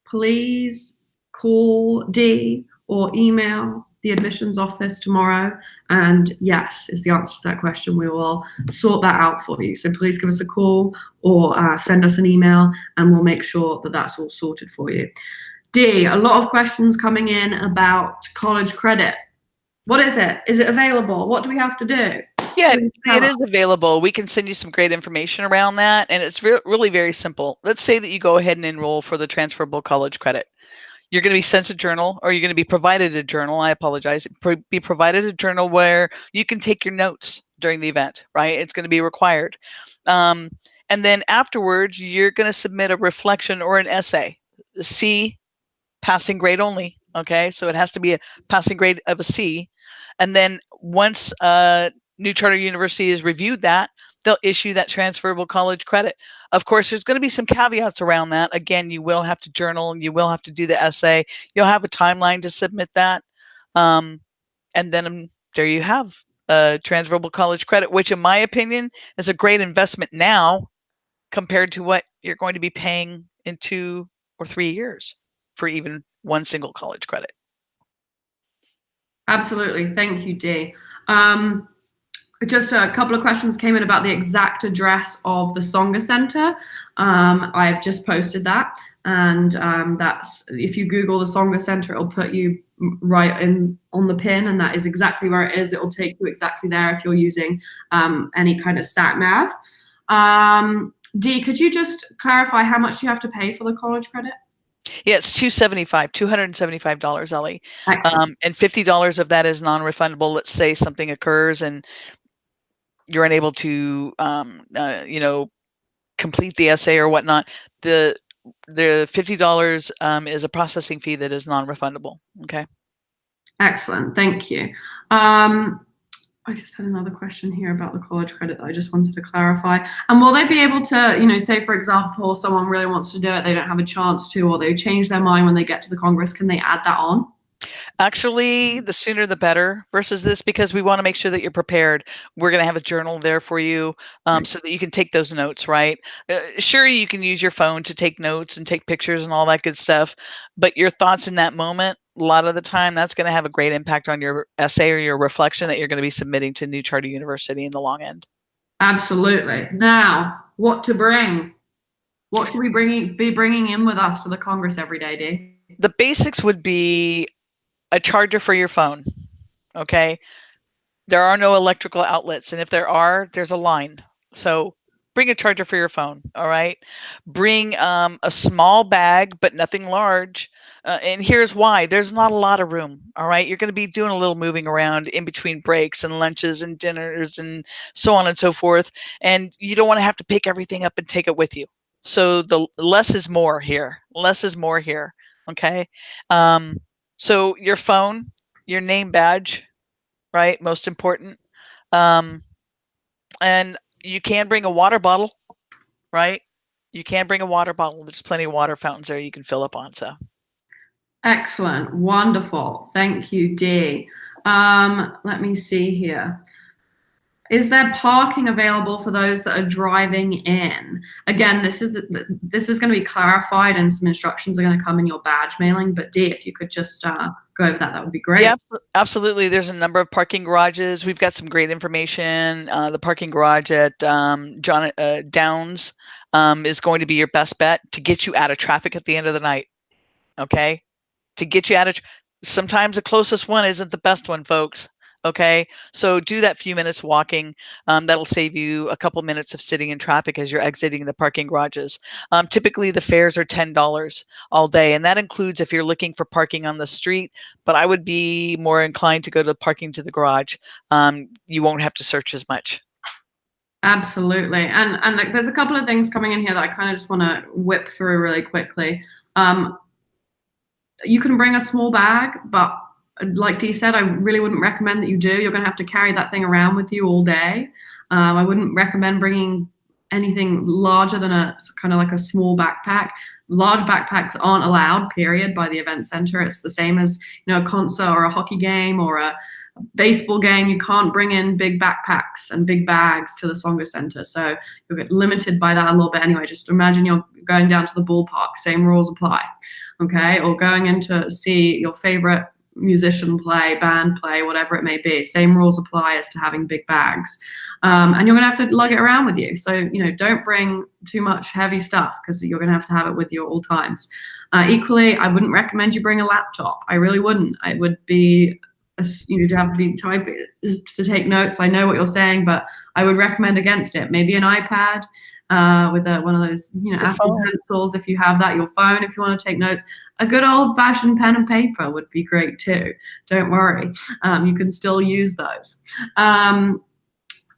Please call D or email the admissions office tomorrow. And yes, is the answer to that question. We will sort that out for you. So please give us a call or send us an email, and we'll make sure that that's all sorted for you. D, a lot of questions coming in about college credit. What is it? Is it available? What do we have to do? Yeah, it is available. We can send you some great information around that, and it's really very simple. Let's say that you go ahead and enroll for the transferable college credit. You're going to be sent a journal, or you're going to be provided a journal. I apologize. Be provided a journal where you can take your notes during the event, right? It's going to be required. And then afterwards, you're going to submit a reflection or an essay. C, passing grade only. Okay, so it has to be a passing grade of a C. And then once New Charter University has reviewed that, they'll issue that transferable college credit. Of course, there's going to be some caveats around that. Again, you will have to journal, you will have to do the essay, you'll have a timeline to submit that. And then there you have transferable college credit, which in my opinion is a great investment now compared to what you're going to be paying in 2 or 3 years for even one single college credit. Absolutely. Thank you, Dee. Just a couple of questions came in about the exact address of the Sangha Center. I've just posted that. And that's, if you Google the Songa Center, it'll put you right in on the pin, and that is exactly where it is. It will take you exactly there if you're using any kind of sat nav. Dee, could you just clarify how much you have to pay for the college credit? Yeah, it's $275, Ellie. Excellent. And $50 of that is non-refundable. Let's say something occurs and you're unable to, complete the essay or whatnot. The $50 is a processing fee that is non-refundable. Okay. Excellent. Thank you. I just had another question here about the college credit that I just wanted to clarify. And will they be able to, say, for example, someone really wants to do it, they don't have a chance to, or they change their mind when they get to the Congress, can they add that on? Actually, the sooner the better versus this, because we want to make sure that you're prepared. We're going to have a journal there for you so that you can take those notes, right? Sure, you can use your phone to take notes and take pictures and all that good stuff, but your thoughts in that moment, a lot of the time, that's going to have a great impact on your essay or your reflection that you're going to be submitting to New Charter University in the long end. Absolutely. Now, what to bring? What should we be bringing in with us to the Congress every day, Dee? The basics would be a charger for your phone, okay? There are no electrical outlets, and if there are, there's a line. So bring a charger for your phone, all right? Bring a small bag, but nothing large. And here's why. There's not a lot of room, all right? You're going to be doing a little moving around in between breaks and lunches and dinners and so on and so forth. And you don't want to have to pick everything up and take it with you. So the less is more here. Less is more here, okay? So your phone, your name badge, right? Most important. And you can bring a water bottle, right? You can bring a water bottle. There's plenty of water fountains there you can fill up on. So excellent. Wonderful. Thank you, Dee. Let me see here. Is there parking available for those that are driving in? Again, this is going to be clarified, and some instructions are going to come in your badge mailing. But Dee, if you could just go over that, that would be great. Yeah, absolutely. There's a number of parking garages. We've got some great information. The parking garage at John Downs is going to be your best bet to get you out of traffic at the end of the night. Okay, to get you out of. Sometimes the closest one isn't the best one, folks. Okay, so do that few minutes walking. That'll save you a couple minutes of sitting in traffic as you're exiting the parking garages. Typically, the fares are $10 all day, and that includes if you're looking for parking on the street. But I would be more inclined to go to parking to the garage. You won't have to search as much. Absolutely. And there's a couple of things coming in here that I kind of just want to whip through really quickly. You can bring a small bag, but like Dee said, I really wouldn't recommend that you do. You're going to have to carry that thing around with you all day. I wouldn't recommend bringing anything larger than a kind of like a small backpack. Large backpacks aren't allowed, period, by the event center. It's the same as, a concert or a hockey game or a baseball game. You can't bring in big backpacks and big bags to the Songa Center. So you'll get limited by that a little bit anyway. Just imagine you're going down to the ballpark, same rules apply. Okay, or going in to see your favorite musician play, band play, whatever it may be. Same rules apply as to having big bags. And you're going to have to lug it around with you. So, don't bring too much heavy stuff because you're going to have it with you at all times. Equally, I wouldn't recommend you bring a laptop. I really wouldn't. I would be, you'd have to be typing to take notes. I know what you're saying, but I would recommend against it. Maybe an iPad. With one of those, Apple pencils, if you have that, your phone, if you want to take notes. A good old-fashioned pen and paper would be great too. Don't worry, you can still use those.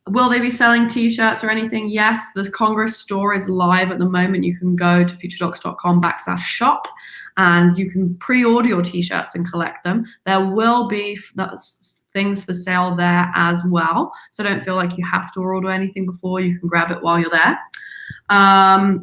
Will they be selling T-shirts or anything? Yes, the Congress store is live at the moment. You can go to FutureDocs.com/shop and you can pre-order your T-shirts and collect them. There will be things for sale there as well. So don't feel like you have to order anything before. You can grab it while you're there. Are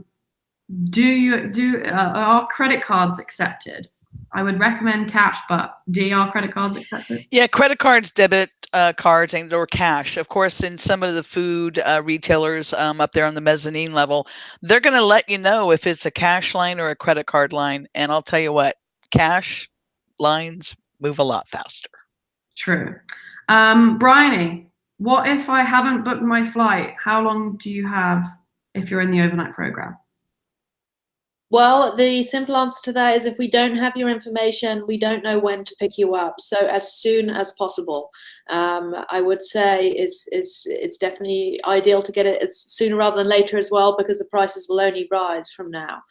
credit cards accepted? I would recommend cash, but are credit cards accepted? Yeah, credit cards, debit cards, or cash. Of course, in some of the food retailers up there on the mezzanine level, they're going to let you know if it's a cash line or a credit card line. And I'll tell you what, cash lines move a lot faster. True. Bryony, what if I haven't booked my flight? How long do you have if you're in the overnight program? Well, the simple answer to that is if we don't have your information, we don't know when to pick you up. So as soon as possible, I would say it's definitely ideal to get it as sooner rather than later as well, because the prices will only rise from now.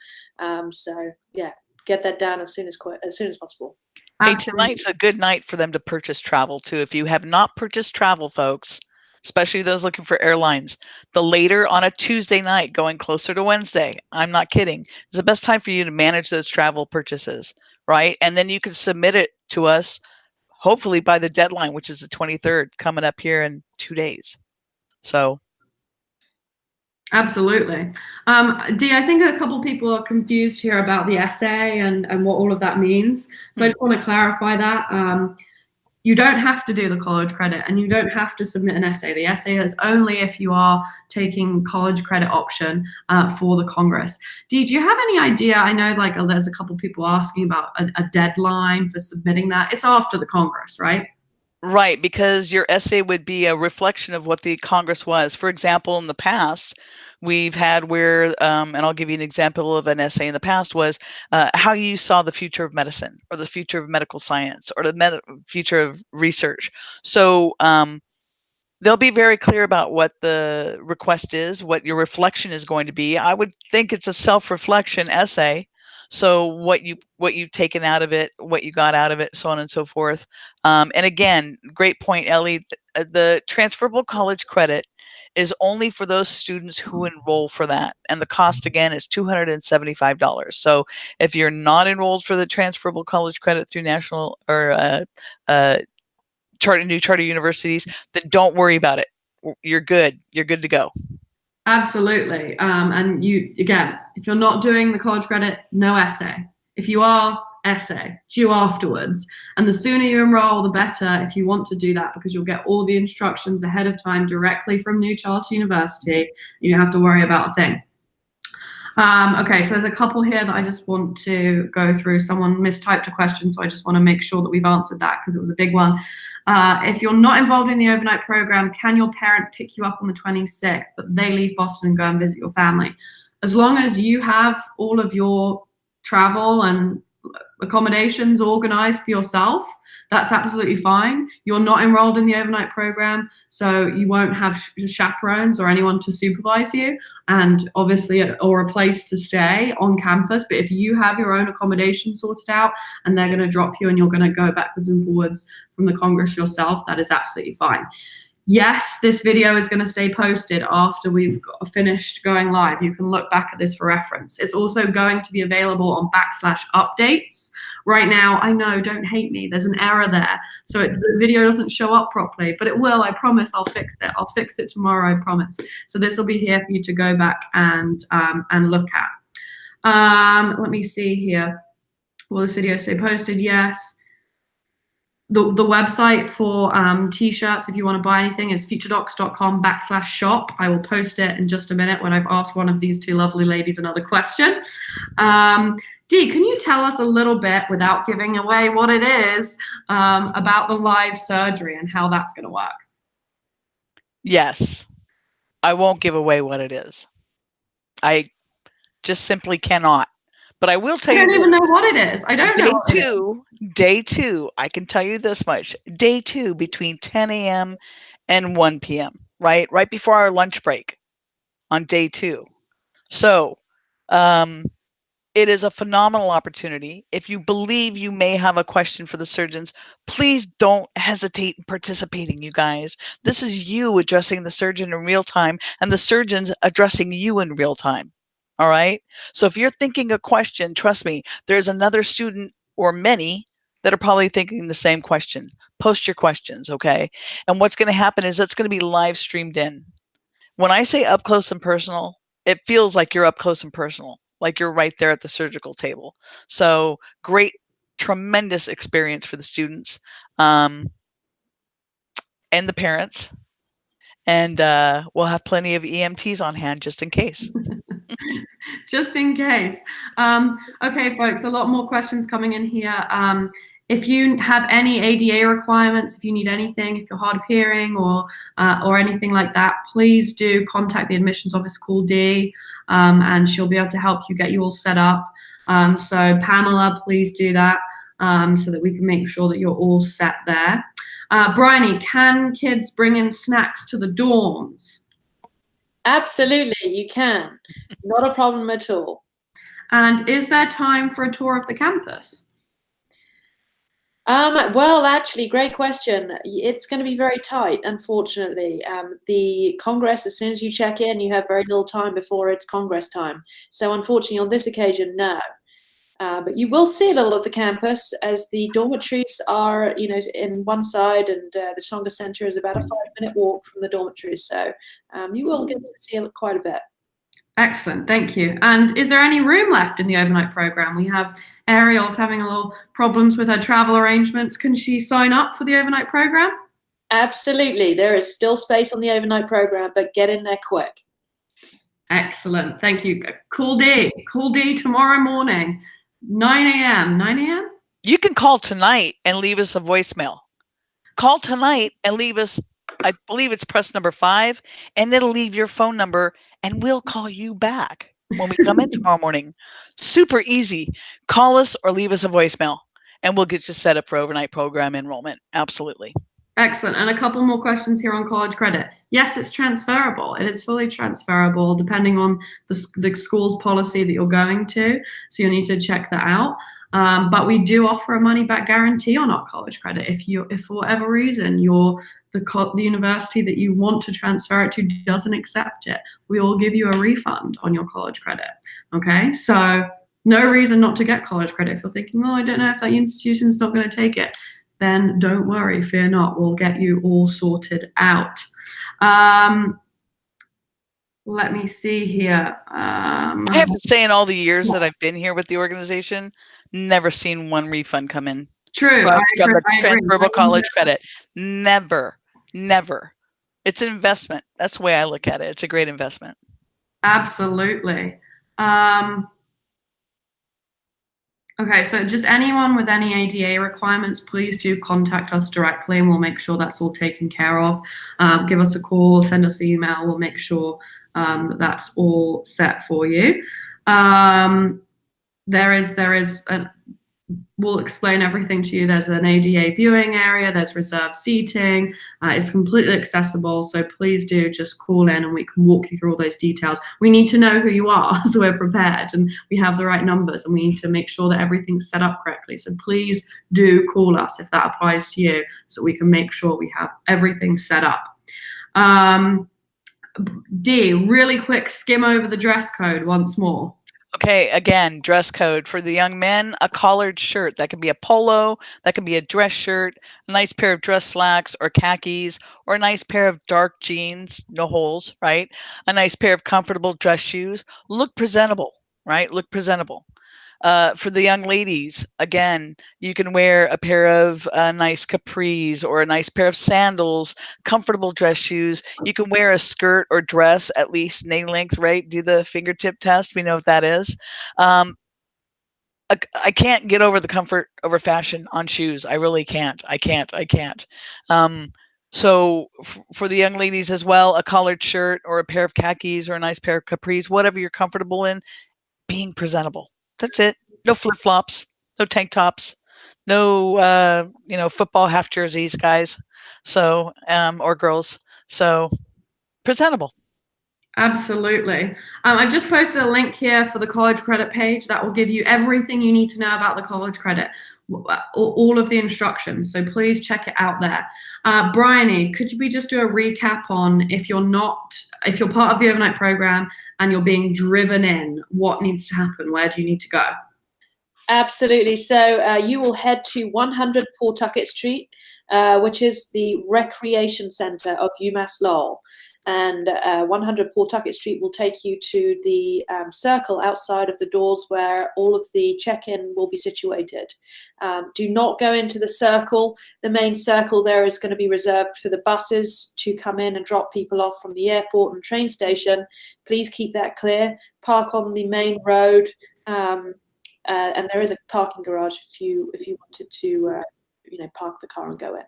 So yeah, get that done as soon as possible. Hey, tonight's a good night for them to purchase travel too. If you have not purchased travel, folks, especially those looking for airlines, the later on a Tuesday night going closer to Wednesday, I'm not kidding, is the best time for you to manage those travel purchases, right? And then you can submit it to us, hopefully by the deadline, which is the 23rd, coming up here in 2 days. So absolutely. Dee, I think a couple people are confused here about the essay and what all of that means. So I just want to clarify that. You don't have to do the college credit and you don't have to submit an essay. The essay is only if you are taking college credit option for the Congress. Dee, do you have any idea? I know there's a couple people asking about a deadline for submitting that. It's after the Congress, right? right, because your essay would be a reflection of what the Congress was. For example, in the past, we've had where, and I'll give you an example of an essay in the past, was how you saw the future of medicine or the future of medical science or the future of research. So they'll be very clear about what the request is, what your reflection is going to be. I would think it's a self-reflection essay. So what you've taken out of it, what you got out of it, so on and so forth. And again, great point, Ellie. The transferable college credit is only for those students who enroll for that. And the cost, again, is $275. So if you're not enrolled for the transferable college credit through national or new charter universities, then don't worry about it. You're good. You're good to go. Absolutely. And again, if you're not doing the college credit, no essay. If you are, essay due afterwards. And the sooner you enroll, the better if you want to do that, because you'll get all the instructions ahead of time directly from New Charter University. You don't have to worry about a thing. Okay, so there's a couple here that I just want to go through. Someone mistyped a question, so I just want to make sure that we've answered that because it was a big one. If you're not involved in the overnight program, can your parent pick you up on the 26th, but they leave Boston and go and visit your family? As long as you have all of your travel and accommodations organized for yourself, that's absolutely fine. You're not enrolled in the overnight program, so you won't have chaperones or anyone to supervise you, and obviously or a place to stay on campus. But if you have your own accommodation sorted out and they're going to drop you and you're going to go backwards and forwards from the Congress yourself, that is absolutely fine. Yes, this video is going to stay posted after we've finished going live. You can look back at this for reference. It's also going to be available on /updates. Right now, I know, don't hate me, there's an error there. So the video doesn't show up properly, but it will, I promise. I'll fix it. I'll fix it tomorrow, I promise. So this will be here for you to go back and look at. Let me see here. Will this video stay posted? Yes. The website for t-shirts, if you want to buy anything, is FutureDocs.com/shop. I will post it in just a minute when I've asked one of these two lovely ladies another question. Dee, can you tell us a little bit, without giving away what it is, about the live surgery and how that's going to work? Yes. I won't give away what it is. I just simply cannot. But I will tell you. I don't even know what it is. I don't know. Day two, I can tell you this much. Day 2 between 10 a.m. and 1 p.m., right? Right before our lunch break on day 2. So it is a phenomenal opportunity. If you believe you may have a question for the surgeons, please don't hesitate in participating, you guys. This is you addressing the surgeon in real time and the surgeons addressing you in real time. All right. So if you're thinking a question, trust me, there's another student or many that are probably thinking the same question. Post your questions. Okay. And what's going to happen is it's going to be live streamed in. When I say up close and personal, it feels like you're up close and personal, like you're right there at the surgical table. So great, tremendous experience for the students and the parents. And we'll have plenty of EMTs on hand just in case. Just in case. Okay, folks, a lot more questions coming in here. If you have any ADA requirements, if you need anything, if you're hard of hearing or anything like that, please do contact the admissions office, call Dee, and she'll be able to help you get you all set up. So Pamela, please do that so that we can make sure that you're all set there. Bryony, can kids bring in snacks to the dorms? Absolutely, you can. Not a problem at all. And is there time for a tour of the campus? Well, actually, great question. It's going to be very tight, unfortunately. The Congress, as soon as you check in, you have very little time before it's Congress time. So unfortunately, on this occasion, no. But you will see a little of the campus, as the dormitories are, in one side, and the Tonga Center is about a 5-minute walk from the dormitories. So you will get to see quite a bit. Excellent, thank you. And is there any room left in the overnight program? We have Ariel's having a little problems with her travel arrangements. Can she sign up for the overnight program? Absolutely. There is still space on the overnight program, but get in there quick. Excellent, thank you. Cool day tomorrow morning, 9 a.m. 9 a.m.? You can call tonight and leave us a voicemail. Call tonight and leave us, I believe it's press number 5, and it'll leave your phone number and we'll call you back when we come in tomorrow morning. Super easy. Call us or leave us a voicemail and we'll get you set up for overnight program enrollment. Absolutely. Excellent. And a couple more questions here on college credit. Yes, it's transferable. It is fully transferable depending on the school's policy that you're going to. So you'll need to check that out. But we do offer a money back guarantee on our college credit. If for whatever reason the university that you want to transfer it to doesn't accept it, we will give you a refund on your college credit. Okay, so no reason not to get college credit. If you're thinking, oh, I don't know if that institution's not going to take it, then don't worry, fear not. We'll get you all sorted out. Let me see here. I have to say, in all the years that I've been here with the organization, never seen one refund come in. True. From the transferable college credit. Never. It's an investment. That's the way I look at it. It's a great investment. Absolutely. Okay, so just anyone with any ADA requirements, please do contact us directly and we'll make sure that's all taken care of. Give us a call, send us an email, we'll make sure that that's all set for you. We'll explain everything to you. There's an ADA viewing area, there's reserved seating, it's completely accessible, so please do just call in and we can walk you through all those details. We need to know who you are so we're prepared and we have the right numbers, and we need to make sure that everything's set up correctly. So please do call us if that applies to you so we can make sure we have everything set up. Dee, really quick skim over the dress code once more. Okay, again, dress code for the young men, a collared shirt. That can be a polo, that can be a dress shirt, a nice pair of dress slacks or khakis, or a nice pair of dark jeans, no holes, right? A nice pair of comfortable dress shoes. Look presentable, right? Look presentable. For the young ladies, again, you can wear a pair of nice capris or a nice pair of sandals, comfortable dress shoes. You can wear a skirt or dress, at least knee length, right? Do the fingertip test. We know what that is. I can't get over the comfort over fashion on shoes. I really can't. I can't. So for the young ladies as well, a collared shirt or a pair of khakis or a nice pair of capris, whatever you're comfortable in, being presentable. That's it. No flip-flops, no tank tops, no football half jerseys, guys. So or girls. So presentable. Absolutely. I've just posted a link here for the college credit page that will give you everything you need to know about the college credit, all of the instructions. So please check it out there. Bryony, could we just do a recap on if you're part of the overnight program and you're being driven in, what needs to happen? Where do you need to go? Absolutely. So you will head to 100 Pawtucket Street, which is the recreation center of UMass Lowell. And 100 Pawtucket Street will take you to the circle outside of the doors where all of the check-in will be situated. Do not go into the circle. The main circle there is going to be reserved for the buses to come in and drop people off from the airport and train station. Please keep that clear. Park on the main road and there is a parking garage if you wanted to park the car and go in.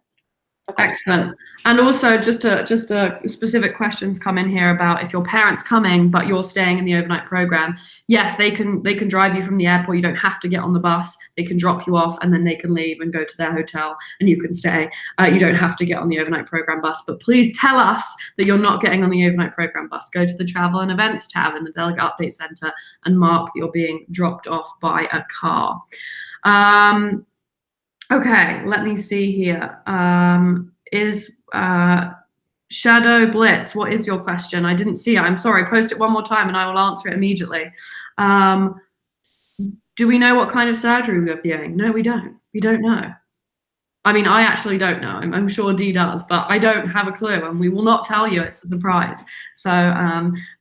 Excellent. And also just a specific questions come in here about if your parents coming but you're staying in the overnight program. Yes, they can drive you from the airport. You don't have to get on the bus. They can drop you off and then they can leave and go to their hotel and you can stay. You don't have to get on the overnight program bus, but please tell us that you're not getting on the overnight program bus. Go to the travel and events tab in the Delegate Update Center and mark that you're being dropped off by a car. Okay, let me see here. Is Shadow Blitz, what is your question? I didn't see it. I'm sorry. Post it one more time and I will answer it immediately. Do we know what kind of surgery we're viewing? No, we don't. We don't know. I mean, I actually don't know. I'm sure Dee does, but I don't have a clue and we will not tell you. It's a surprise. So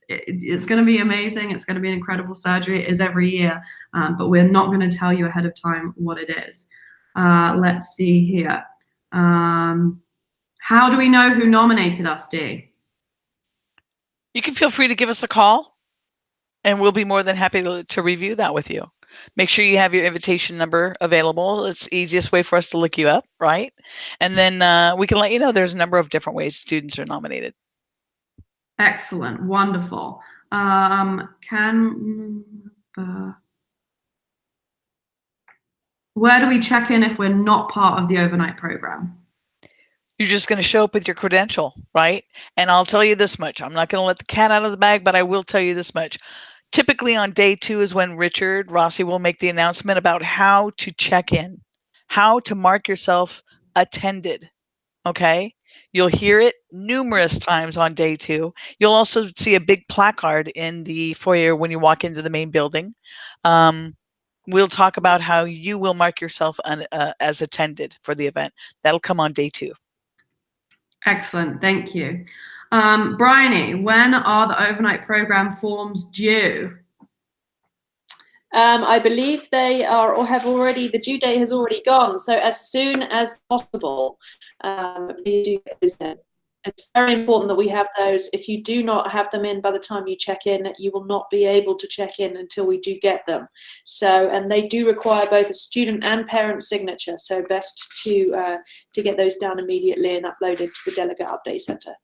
it's going to be amazing. It's going to be an incredible surgery. It is every year, but we're not going to tell you ahead of time what it is. Let's see here. How do we know who nominated us, Dee? You can feel free to give us a call and we'll be more than happy to review that with you. Make sure you have your invitation number available. It's the easiest way for us to look you up, right? And then we can let you know there's a number of different ways students are nominated. Excellent. Wonderful. Where do we check in if we're not part of the overnight program? You're just going to show up with your credential, right? And I'll tell you this much. I'm not going to let the cat out of the bag, but I will tell you this much. Typically on day 2 is when Richard Rossi will make the announcement about how to check in, how to mark yourself attended, okay? You'll hear it numerous times on day 2. You'll also see a big placard in the foyer when you walk into the main building. We'll talk about how you will mark yourself as attended for the event. That'll come on day 2. Excellent, thank you. Bryony, when are the overnight program forms due? I believe they are or have already, the due date has already gone. So as soon as possible, please do get those in. It's very important that we have those. If you do not have them in by the time you check in, you will not be able to check in until we do get them. So, and they do require both a student and parent signature. So best to get those down immediately and uploaded to the Delegate Update Center.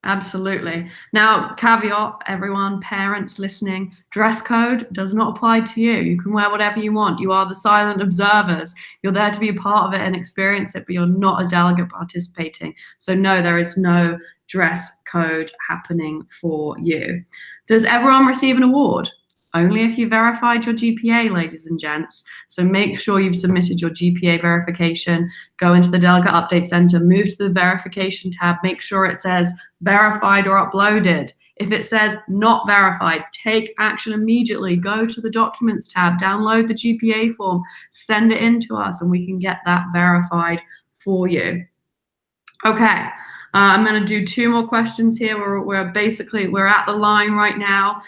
Absolutely. Now, caveat, everyone, parents listening, dress code does not apply to you. You can wear whatever you want. You are the silent observers. You're there to be a part of it and experience it, but you're not a delegate participating. So no, there is no dress code happening for you. Does everyone receive an award? Only if you verified your GPA, ladies and gents. So make sure you've submitted your GPA verification, go into the Delegate Update Center, move to the verification tab, make sure it says verified or uploaded. If it says not verified, take action immediately. Go to the Documents tab, download the GPA form, send it in to us, and we can get that verified for you. Okay. I'm going to do 2 more questions here. We're at the line right now.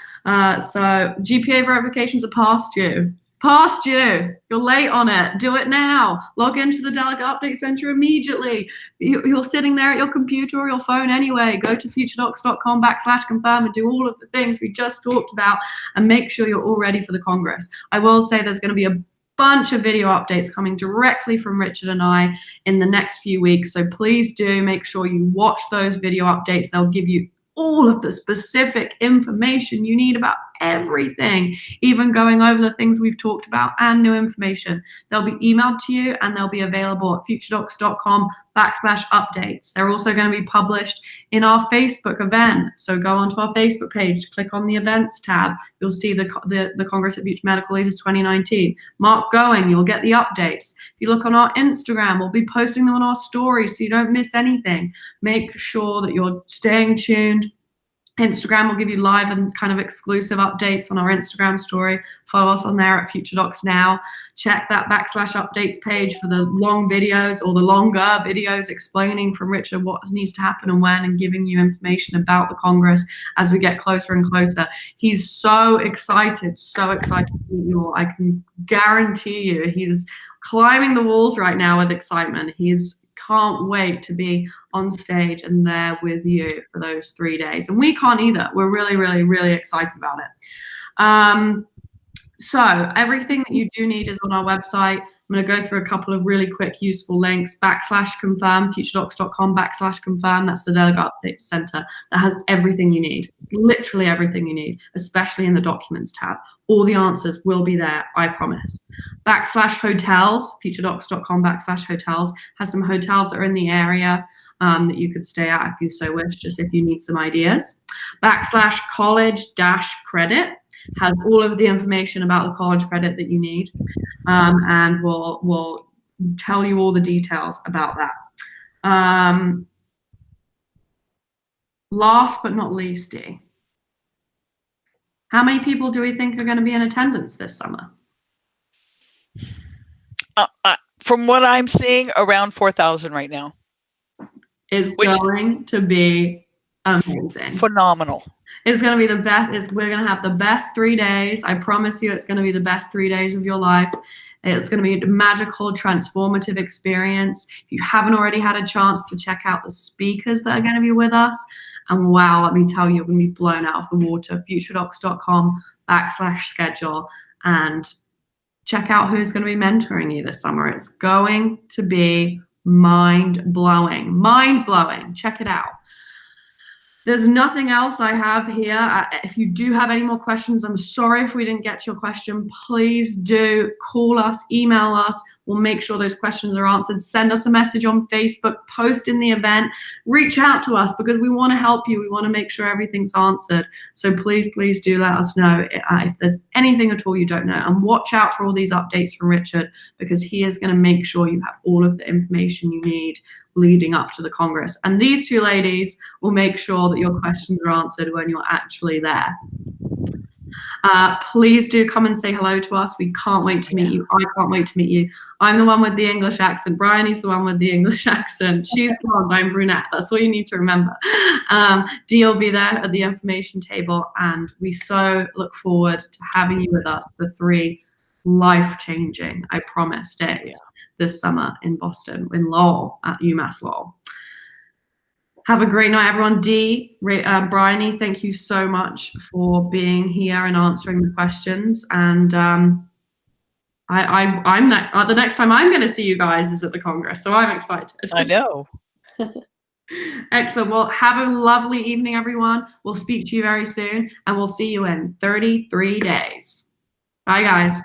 So GPA verifications are past you. Past you. You're late on it. Do it now. Log into the Delegate Update Center immediately. You're sitting there at your computer or your phone anyway. Go to FutureDocs.com/confirm and do all of the things we just talked about and make sure you're all ready for the Congress. I will say there's going to be a bunch of video updates coming directly from Richard and I in the next few weeks. So please do make sure you watch those video updates. They'll give you all of the specific information you need about everything, even going over the things we've talked about and new information. They'll be emailed to you and they'll be available at FutureDocs.com/updates. They're also going to be published in our Facebook event. So go onto our Facebook page, click on the events tab. You'll see the Congress of Future Medical Leaders 2019. Mark going, you'll get the updates. If you look on our Instagram, we'll be posting them on our stories so you don't miss anything. Make sure that you're staying tuned. Instagram will give you live and kind of exclusive updates on our Instagram story. Follow us on there at FutureDocsNow. Check that /updates page for the long videos or the longer videos explaining from Richard what needs to happen and when and giving you information about the Congress as we get closer and closer. He's so excited to meet you all. I can guarantee you he's climbing the walls right now with excitement. He's can't wait to be on stage and there with you for those 3 days. And we can't either. We're really, really, really excited about it. So everything that you do need is on our website. I'm going to go through a couple of really quick, useful links. /confirm, FutureDocs.com /confirm. That's the Delegate Update Center that has everything you need, literally everything you need, especially in the Documents tab. All the answers will be there, I promise. /hotels, FutureDocs.com /hotels, has some hotels that are in the area that you could stay at if you so wish, just if you need some ideas. /college-credit has all of the information about the college credit that you need, and we'll tell you all the details about that. Last but not least, Dee, how many people do we think are going to be in attendance this summer? From what I'm seeing, around 4,000 right now. It's going to be amazing. Phenomenal. It's going to be the best. We're going to have the best 3 days. I promise you, it's going to be the best 3 days of your life. It's going to be a magical, transformative experience. If you haven't already had a chance to check out the speakers that are going to be with us, and wow, let me tell you, you're going to be blown out of the water. FutureDocs.com /schedule, and check out who's going to be mentoring you this summer. It's going to be mind-blowing. Mind-blowing. Check it out. There's nothing else I have here. If you do have any more questions, I'm sorry if we didn't get to your question. Please do call us, email us. We'll make sure those questions are answered. Send us a message on Facebook, post in the event, reach out to us because we want to help you. We want to make sure everything's answered. So please, please do let us know if there's anything at all you don't know. And watch out for all these updates from Richard because he is going to make sure you have all of the information you need leading up to the Congress. And these two ladies will make sure that your questions are answered when you're actually there. Please do come and say hello to us. We can't wait to meet you. I can't wait to meet you. I'm the one with the English accent. Bryony's the one with the English accent. She's blonde, I'm brunette. That's all you need to remember. Dee will be there at the information table, and we so look forward to having you with us for 3 life-changing, I promise, days this summer in Boston, in Lowell, at UMass Lowell. Have a great night, everyone. Dee, Bryony, thank you so much for being here and answering the questions. And the next time I'm going to see you guys is at the Congress, so I'm excited. I know. Excellent. Well, have a lovely evening, everyone. We'll speak to you very soon, and we'll see you in 33 days. Bye, guys.